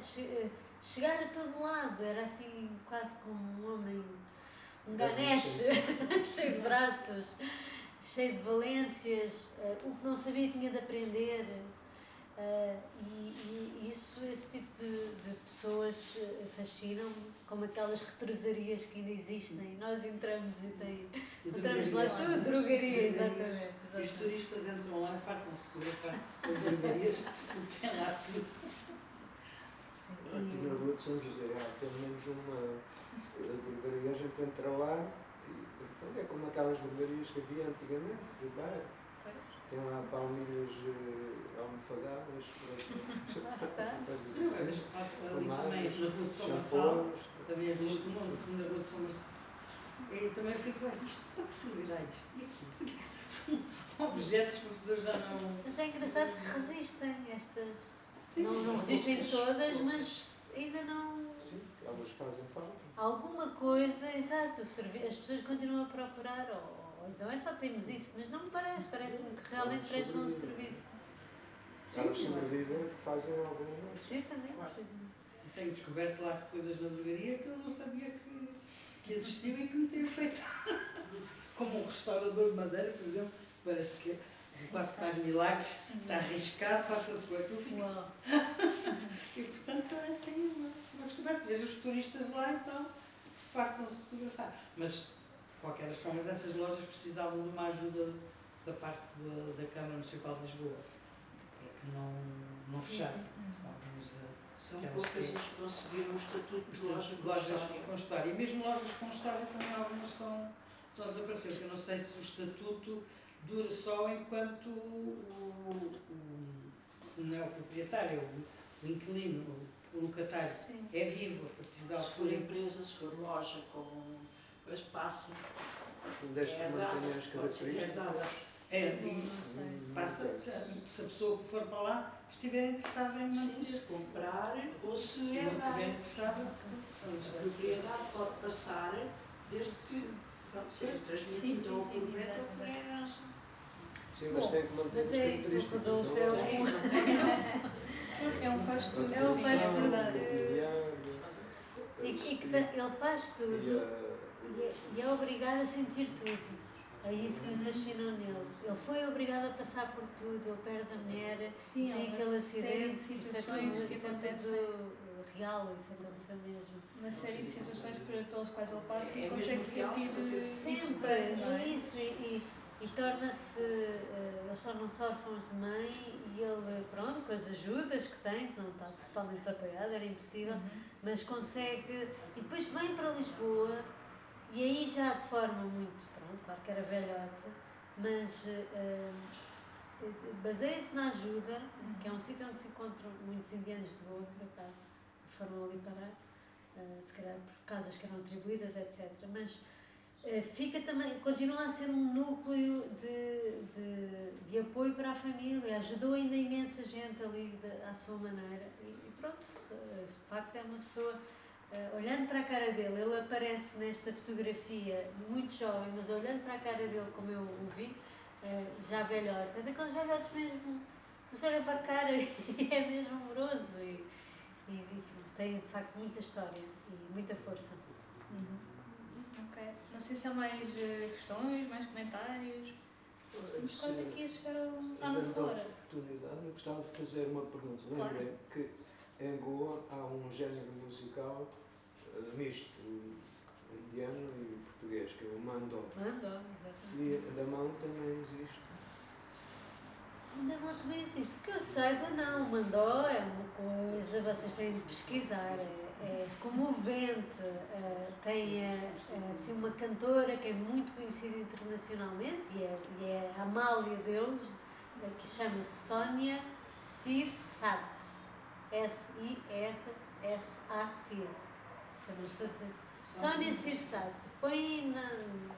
A: chegar a todo lado, era assim quase como um homem, um Ganesh, cheio de braços, cheio de valências, o que não sabia tinha de aprender, e esse tipo de pessoas fascinam-me, como aquelas retrosarias que ainda existem, nós entramos e encontramos lá tudo, drogaria, exatamente.
B: E os turistas entram lá e fartam-se de fotografar as drogarias, porque tem lá tudo.
E: Aqui na rua de São José há pelo menos uma drogaria, a gente entra lá e portanto, é como aquelas drogarias que havia antigamente, de bairro. Tem lá baunilhas almofadadas,
A: Lá está.
B: Mas ali também, na rua de São Marçal, também existe uma, no fundo da rua de São Marçal. E também fico assim, isto para que servirá isto? E aqui? São objetos que as pessoas já não...
A: Mas é engraçado que resistem estas...
B: Sim,
A: não resistem todas, mas ainda não...
E: Sim, elas fazem falta.
A: Alguma coisa, exato, as pessoas continuam a procurar, ou então é só temos isso, mas não me parece-me que realmente prestam um serviço.
E: Elas sobrevivem, fazem alguma...
A: Precisamente.
B: Tenho descoberto lá coisas na drogaria que eu não sabia que existiam e que me têm feito. Como um restaurador de madeira, por exemplo, parece que quase faz milagres, está arriscado, passa-se por aquilo.
A: Uau.
B: E portanto é assim uma descoberta. Vês os turistas lá então fartam-se de fotografar. Mas, de qualquer das formas, essas lojas precisavam de uma ajuda da parte da Câmara Municipal de Lisboa para que não fechassem.
D: São poucas as que conseguiram o estatuto de loja
B: com história. E mesmo lojas com história também algumas estão a desaparecer. Eu não sei se o estatuto dura só enquanto não é o proprietário, o inquilino, o locatário é vivo a partir da
D: Se for
B: altura.
D: empresa, se for loja com coisa, passa.
E: desde que mantenha as
D: pode ser
E: características.
D: herdada.
B: É,
A: Não
B: e
A: sei.
B: passa, se a pessoa que for para lá estiver interessada em
D: Sim,
B: manter.
D: se comprar ou se
B: Se não
D: herdar.
B: estiver interessada,
D: A propriedade pode passar desde que pronto, seja
C: Sim,
D: transmitida
C: sim,
D: ou
C: sim,
D: por venda
C: exato,
D: ou por herança.
E: Sim, mas
A: Bom,
E: tem que manter
A: mas
E: as
A: é isso, o
E: características.
A: Rodolfo
E: não
A: é
C: É um faz tudo.
A: É um faz tudo.
E: E
A: Ele faz tudo e é obrigado a sentir tudo. É isso que me fascinou nele. Ele foi obrigado a passar por tudo, ele perde a mulher,
C: Sim,
A: tem
C: há
A: aquele
C: uma série de
A: acidente, isso é
C: situações
A: tudo,
C: que
A: isso é
C: acontecem.
A: tudo real, isso aconteceu mesmo.
C: Uma série de situações pelas quais ele passa
D: É
C: e consegue
D: mesmo real,
C: sentir
D: porque
C: isso
A: Sempre,
C: bem, não
A: é
C: é?
A: isso, e torna-se, eles tornam-se órfãos de mãe e ele, pronto, com as ajudas que tem, que não está totalmente desapoiado, era impossível, mas consegue, e depois vem para Lisboa, e aí já de forma muito, pronto, claro que era velhote, mas baseia-se na ajuda, que é um sítio onde se encontram muitos indianos de Goa, por acaso, foram ali parar, se calhar por casas que eram atribuídas, etc. Mas fica também, continua a ser um núcleo de apoio para a família, ajudou ainda imensa gente ali à sua maneira e pronto, de facto é uma pessoa, olhando para a cara dele, ele aparece nesta fotografia muito jovem, mas olhando para a cara dele como eu o vi, já velhote, é daqueles velhotes mesmo, você olha para a cara e é mesmo amoroso e tem de facto muita história e muita força.
C: Ok. Não sei se há mais questões, mais comentários. Estamos quase aqui a chegar à nossa hora.
E: Oportunidade, eu gostava de fazer uma pergunta.
C: Claro.
E: Lembrei que em Goa há um género musical misto, indiano e português, que é o mandó.
A: Mandó,
E: E
A: exatamente.
E: da mão também existe.
A: Ainda não também existe. Que eu saiba, não. O mandó é uma coisa, vocês têm de pesquisar, é comovente. Tem assim, uma cantora que é muito conhecida internacionalmente e é a Amália deles, que chama-se Sónia Sirsat. S-I-R-S-A-T. Se eu não estou a dizer. Sónia Sirsat. Põe na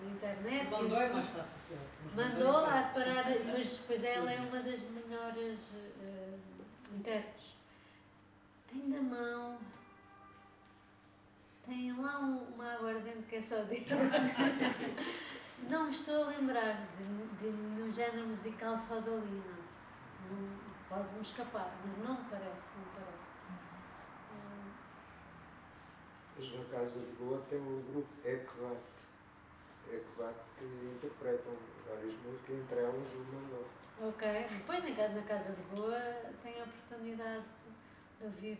A: internet.
B: Mandou é
A: YouTube.
B: mais fácil. se calhar, mas
A: Mandou
B: é
A: a
B: mais fácil.
A: parar, mas depois ela é uma das melhores intérpretes. Ainda mão. Tem lá uma aguardente que é só dele. Não me estou a lembrar de um género musical só dali, não. Pode-me escapar, mas não me parece, não me parece.
E: Mas na Casa de Goa tem o grupo Ekvat. Ekvat que interpretam várias músicas, entre elas o mandó.
A: Ok, depois na Casa de Goa tem a oportunidade de ouvir,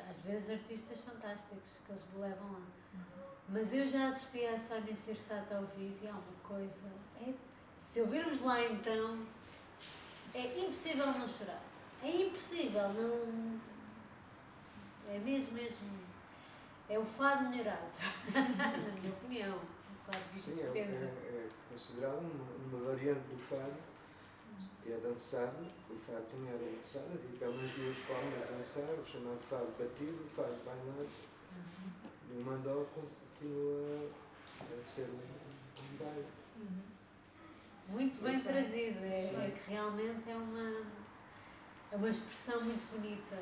A: às vezes, artistas fantásticos que eles levam lá. Mas eu já assisti à Sónia Sirsat ao vivo e há uma coisa, se ouvirmos lá então, é impossível não chorar. É impossível, não... É mesmo, é o fado melhorado, na minha opinião. Claro que isto
E: Sim,
A: depende.
E: é considerado uma variante do fado, que é dançado, o fado também é dançado, e pelo menos duas formas de dançar, o chamado fado batido, o fado bailado, e o mandó continua a ser um baile.
A: Muito bem trazido, é que realmente é uma expressão muito bonita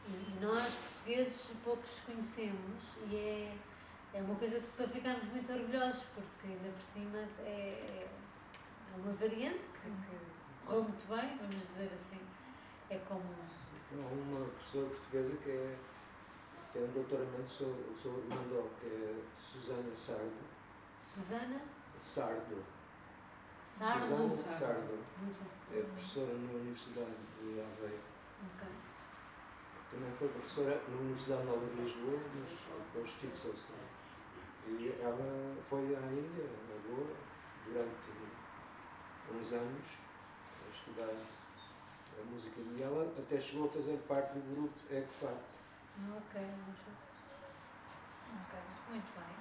A: e nós portugueses poucos conhecemos e é uma coisa para ficarmos muito orgulhosos porque ainda por cima é uma variante que correu muito bem, vamos dizer assim, é como...
E: Há uma professora portuguesa que tem um doutoramento sobre mandó, que é Susana Sardo.
A: Susana
E: Sardo.
A: Sardo.
E: Susana Sardo.
A: Muito
E: É
A: bem.
E: professora na Universidade de Aveiro.
A: Ok.
E: Também foi professora na Universidade Nova de Lisboa, mas depois fixou-se lá. E ela foi à Índia, a Goa, durante uns anos, a estudar a música. E ela até chegou a fazer parte do grupo Ekvat.
A: Ok, muito bem.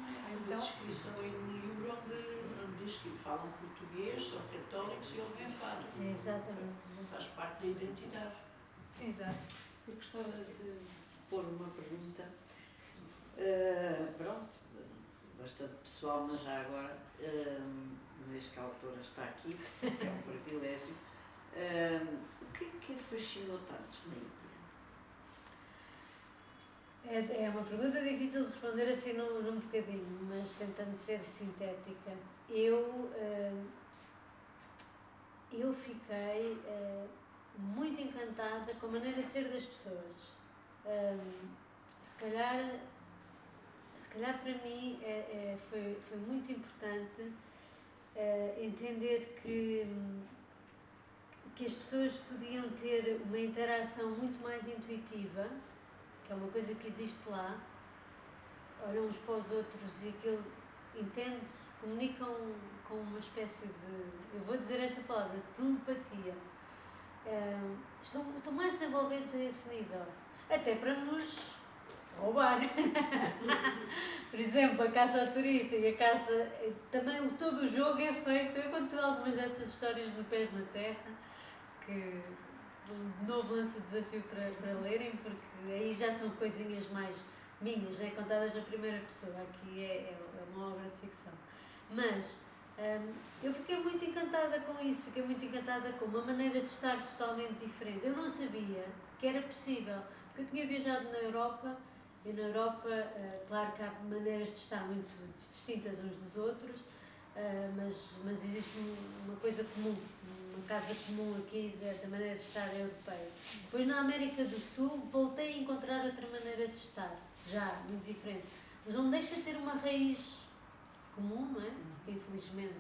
D: Há uma
C: Então-
D: descrição aí no livro onde diz que falam português, são católicos e ouvem fado.
A: Exatamente.
D: Faz parte da identidade.
C: Exato.
B: Eu gostava de pôr uma pergunta. Pronto,
I: bastante pessoal, mas já agora, uma vez que a autora está aqui, que é um privilégio, o que a fascinou tanto na Índia?
A: É uma pergunta difícil de responder assim num bocadinho, mas tentando ser sintética. Eu fiquei muito encantada com a maneira de ser das pessoas. Se calhar para mim foi muito importante entender que as pessoas podiam ter uma interação muito mais intuitiva, que é uma coisa que existe lá, olham uns para os outros e aquilo entende-se, comunicam com uma espécie de, eu vou dizer esta palavra, telepatia. Estão mais desenvolvidos a esse nível, até para nos roubar. Por exemplo, a caça ao turista e a caça, também todo o jogo é feito, eu conto algumas dessas histórias no Pés na Terra, que de novo lanço o desafio para lerem, porque aí já são coisinhas mais minhas, né? Contadas na primeira pessoa, aqui é uma obra de ficção. Mas eu fiquei muito encantada com isso, fiquei muito encantada com uma maneira de estar totalmente diferente. Eu não sabia que era possível, porque eu tinha viajado na Europa, e na Europa, claro que há maneiras de estar muito distintas uns dos outros, mas existe uma coisa comum, uma casa comum aqui da maneira de estar europeia. Depois na América do Sul voltei a encontrar outra maneira de estar, já muito diferente, mas não deixa de ter uma raiz comum, não é? Porque infelizmente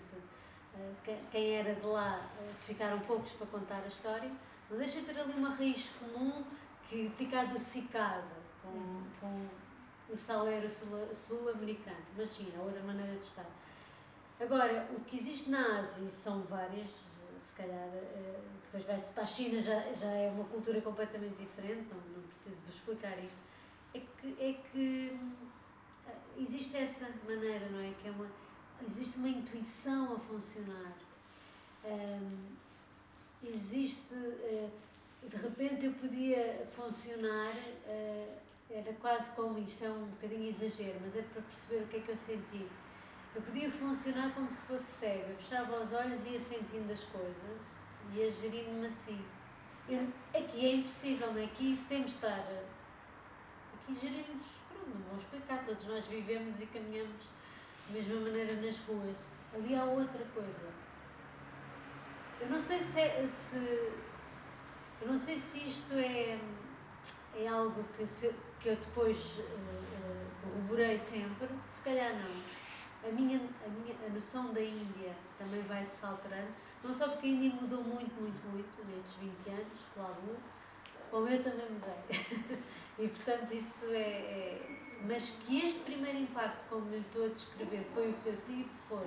A: quem era de lá ficaram poucos para contar a história, não deixa de ter ali uma raiz comum que fica adocicada com o salero sul-americano, mas sim, há outra maneira de estar. Agora, o que existe na Ásia, são várias, se calhar, depois vai-se para a China, já é uma cultura completamente diferente, não preciso vos explicar isto, é que existe essa maneira, não é? Existe uma intuição a funcionar, existe, de repente eu podia funcionar, era quase como, isto é um bocadinho exagero, mas é para perceber o que é que eu senti. Eu podia funcionar como se fosse cega, eu fechava os olhos e ia sentindo as coisas, ia gerindo-me assim. Aqui é impossível, não é? Aqui temos de estar, aqui gerimos, pronto, não vou explicar, todos nós vivemos e caminhamos da mesma maneira nas ruas. Ali há outra coisa. Eu não sei se isto é algo que eu depois corroborei sempre, se calhar não. A noção da Índia também vai-se alterando, não só porque a Índia mudou muito nestes 20 anos que lá vou, como eu também mudei. E portanto isso mas que este primeiro impacto, como lhe estou a descrever, foi o que eu tive, foi.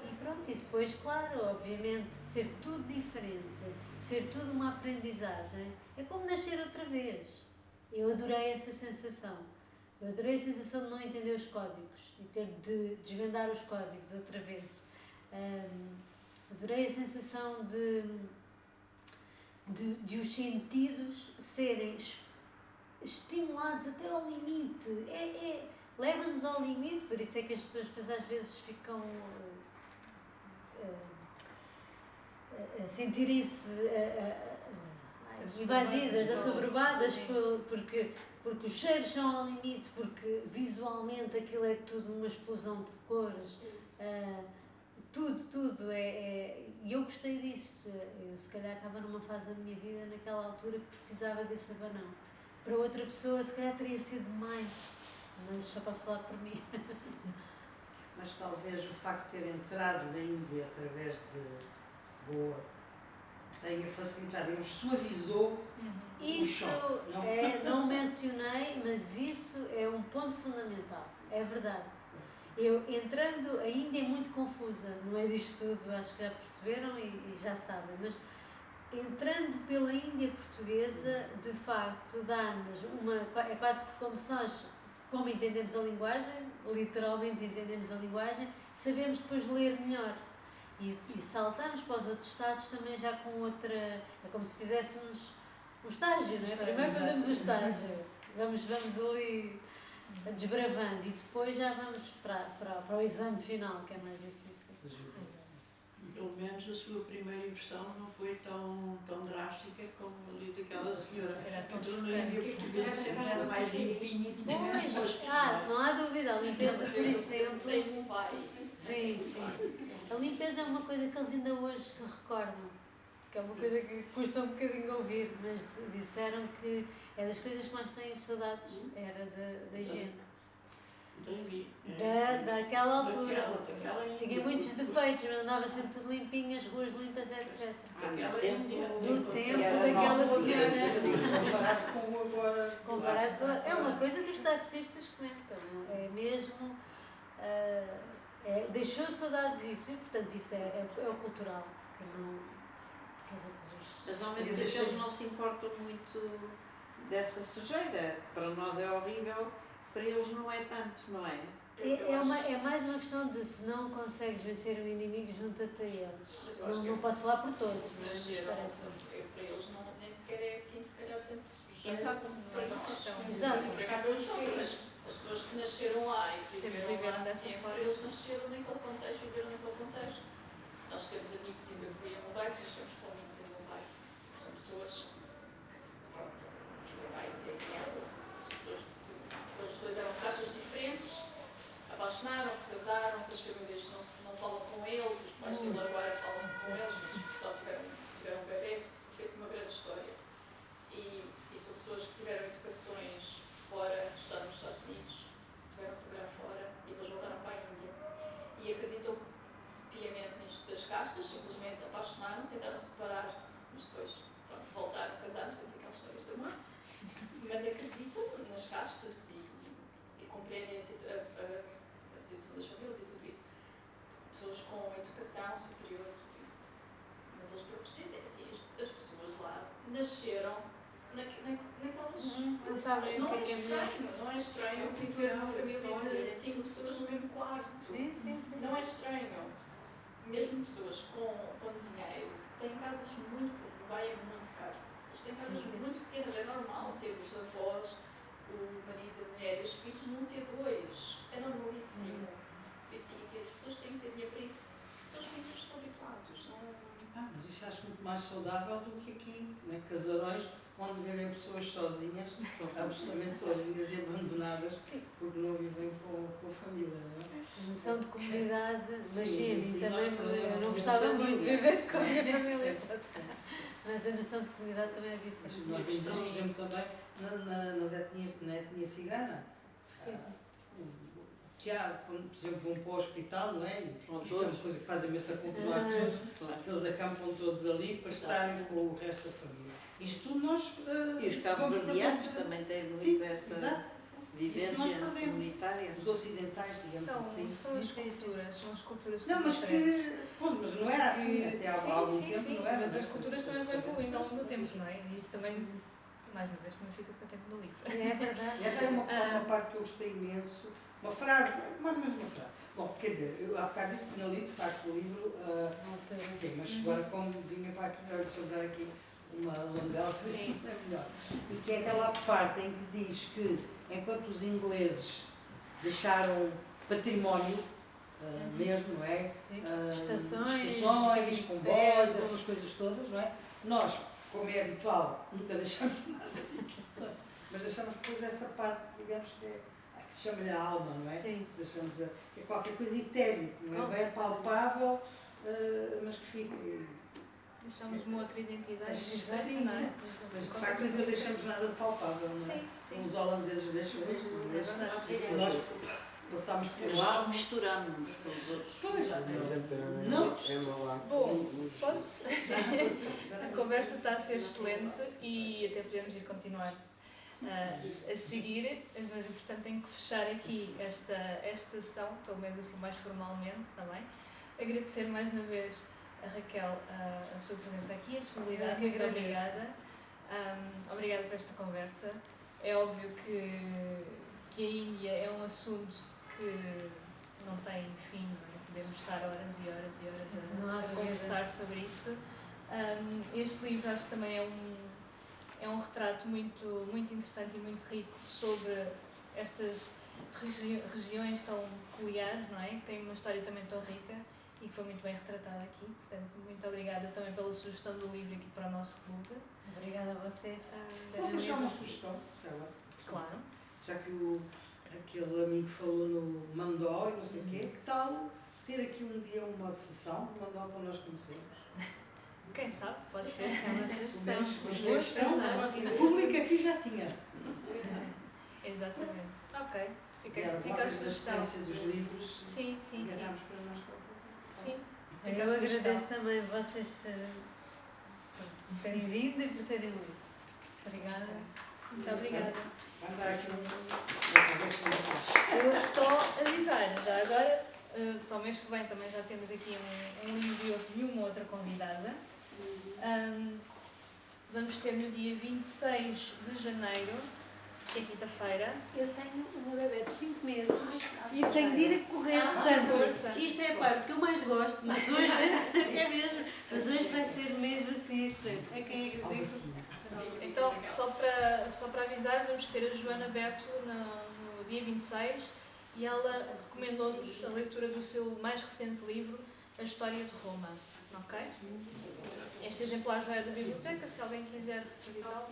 A: E pronto, e depois, claro, obviamente, ser tudo diferente, ser tudo uma aprendizagem, é como nascer outra vez. Eu adorei essa sensação. Eu adorei a sensação de não entender os códigos e ter de desvendar os códigos outra vez. Adorei a sensação de os sentidos serem estimulados até ao limite. Leva-nos ao limite, por isso é que as pessoas depois às vezes ficam a sentirem-se invadidas, assoberbadas, porque os cheiros são ao limite, porque visualmente aquilo é tudo uma explosão de cores, tudo e eu gostei disso. Eu se calhar estava numa fase da minha vida naquela altura que precisava desse abanão. Para outra pessoa se calhar teria sido mais, mas só posso falar por mim.
B: Mas talvez o facto de ter entrado na Índia através de Goa tenha facilitado, ele suavizou o choque.
A: Não mencionei, mas isso é um ponto fundamental, é verdade. Eu entrando, a Índia é muito confusa, não é disto tudo, acho que já perceberam e já sabem, mas entrando pela Índia portuguesa, de facto, dá-nos é quase como se nós, como entendemos a linguagem, literalmente entendemos a linguagem, sabemos depois ler melhor. E saltamos para os outros estados também já com outra, é como se fizéssemos um estágio, não é? Primeiro fazemos o estágio, vamos ali desbravando, e depois já vamos para o exame final, que é mais difícil.
D: Pelo menos a sua primeira impressão não foi tão drástica como ali daquela senhora.
C: Era tão
D: Entrou na Índia Portuguesa, sempre era mais limpinha e tinha menos coisas.
A: Não há dúvida, a limpeza, por exemplo.
F: Sem um pai.
A: Sim, sim. A limpeza é uma coisa que eles ainda hoje se recordam, que é uma coisa que custa um bocadinho ouvir, mas disseram que é das coisas que mais têm saudades, era da higiene. Daquela altura. Tinha muitos defeitos, mas andava sempre tudo limpinho, as ruas limpas, etc. Do tempo daquela senhora.
B: Comparado com o agora.
A: Comparado com. É uma coisa que os taxistas comentam, é mesmo. Deixou saudades disso, e portanto isso é o cultural, que não. Que as outras.
I: Mas ao mesmo tempo eles não se importam muito dessa sujeira. Para nós é horrível, para eles não é tanto, não é?
A: É mais uma questão de, se não consegues vencer o inimigo, junta-te a eles. Não posso falar por todos, mas parece.
F: Para eles nem sequer é assim, se calhar tanto sujeito.
C: Exato.
F: Para nós.
A: Exato.
F: Para cá ver o jogo, mas as pessoas que nasceram lá e que viveram lá
C: dessa
F: sempre,
C: forma.
F: eles nasceram naquele contexto, viveram naquele contexto. Nós temos amigos em Mumbai, nós temos com amigos em Mumbai, que são pessoas que, pronto, Mumbai tem dinheiro, as pessoas, eles dois eram caixas diferentes, apaixonaram-se, casaram-se, as famílias não falam com eles, os pais dele agora falam com eles, mas só tiveram um bebê, fez uma grande história. E são pessoas que tiveram educações fora, estudaram nos Estados Unidos, tiveram que trabalhar fora e depois voltaram para a Índia. E acreditam piamente nisto das castas, simplesmente apaixonaram-se, tentaram separar-se, mas depois pronto, voltaram, casaram-se, fazem aquelas histórias de amor. Mas acreditam nas castas e compreendem a situação das famílias e tudo isso. Pessoas com educação superior, tudo isso. Mas eles próprios dizem assim, as pessoas lá nasceram naquelas
A: Não sabem
F: não
A: o
F: é
A: que é
F: estranho, não é estranho viver numa família de 5 pessoas no mesmo quarto.
A: Sim.
F: Não é estranho. Mesmo pessoas com dinheiro têm casas muito, Mumbai é muito caro. Eles têm casas muito pequenas, é normal ter os avós, o marido, a mulher e os filhos num T2. É normalíssimo. E as pessoas têm que ter dinheiro para isso. São os filhos que estão habituados.
B: Mas isso acho muito mais saudável do que aqui, né? Casarões onde vivem pessoas sozinhas, absolutamente sozinhas e abandonadas, porque não vivem com a família, não é?
A: A noção de comunidade, mas
B: Sim,
A: também eu não
B: a
A: gostava muito de viver com a minha família.
B: Sim.
A: Mas a noção de comunidade também é diferente.
B: Nós vimos isto, por exemplo, também na etnia cigana.
A: Sim.
B: Que há, quando, por exemplo, vão para o hospital, não é? E
I: Vão
B: isto é uma
I: todos.
B: coisa que faz imensa confusão às pessoas, que eles acampam todos ali para estarem com o resto da família. Isto tudo nós.
I: E os cabo-verdianos também têm muito
B: Sim,
I: essa
B: exato.
I: vivência
B: Isso nós perdemos.
I: comunitária.
B: Os ocidentais, digamos assim.
C: São as culturas
B: Não, mas
C: diferentes.
B: que. Bom, mas não era assim até há algum tempo, não era?
C: Mas
B: não é?
C: as culturas também vão evoluindo ao longo do tempo, não é? E isso também, mais uma vez, também fica com o tempo no livro.
A: É verdade.
B: E essa é uma parte que eu gostei imenso. Uma frase, mais ou menos uma frase. Bom, quer dizer, eu há bocado disse que não li de facto o livro. Sim, mas agora como vinha para aqui, deixa eu dar aqui uma lambela, assim é melhor. E que é aquela parte em que diz que enquanto os ingleses deixaram património, mesmo, não é?
A: Estações,
B: comboios, essas coisas todas, não é? Nós, como é habitual, nunca deixamos nada disso. Mas deixamos depois essa parte, digamos que é, que chama-lhe a alma, não é?
A: Sim.
B: Deixamos é qualquer coisa etéreo, que não é bem palpável, mas que fica.
C: Deixamos uma outra identidade.
B: Sim,
C: não é?
B: mas de facto nunca deixamos nada de palpável, não é?
C: Sim.
B: Os holandeses deixam isto, os ingleses. Nós passámos por
I: Nós
B: lá.
I: misturamos-nos com os outros.
B: Pois,
E: Não. É mau hábito.
C: Bom, posso? A conversa está a ser excelente e até podemos ir continuar a seguir, mas entretanto tenho que fechar aqui esta sessão, pelo menos assim mais formalmente também. Agradecer mais uma vez a Raquel a sua presença aqui, a disponibilidade. Muito obrigada. Obrigada por esta conversa. É óbvio que a Índia é um assunto que não tem fim, não é? Podemos estar horas e horas e horas a conversar sobre isso. Este livro acho que também é um retrato muito, muito interessante e muito rico sobre estas regiões tão peculiares, não é? Que têm uma história também tão rica e que foi muito bem retratada aqui. Portanto, muito obrigada também pela sugestão do livro aqui para o nosso clube.
A: Obrigada a vocês.
B: Posso deixar uma sugestão? Já agora?
C: Claro.
B: Já que aquele amigo falou no Mandó e não sei o quê, que tal ter aqui um dia uma sessão de Mandó para nós conhecermos?
C: Quem sabe, pode ser.
A: É uma
B: Sugestão.
A: sugestão.
B: O público aqui já tinha.
C: Exatamente. Ok.
B: Era
C: Fica
B: uma
C: a
B: da
C: sugestão.
B: experiência dos livros.
C: Sim, sim, sim.
B: Agarramos para nós qualquer coisa.
C: Sim.
A: Eu
C: Fica a sugestão.
A: agradeço também vocês por terem vindo e por terem lido. Obrigada.
C: Muito obrigada.
B: Vai dar aqui uma conversa na faixa.
C: Eu só avisar, já agora, para o mês que vem também já temos aqui um livro e uma outra convidada. Vamos ter no dia 26 de janeiro, que é quinta-feira.
A: Eu tenho uma bebê de 5 meses e tenho de ir a correr. Portanto,
C: força.
A: isto é a parte que eu mais gosto, mas hoje é mesmo. Mas hoje vai ser mesmo assim a correr. A quem é que eu digo?
C: Então, só para avisar, vamos ter a Joana Berto no dia 26 e ela recomendou-nos a leitura do seu mais recente livro, A História de Roma. Ok? Este exemplar já é da biblioteca, se alguém quiser visitá-lo.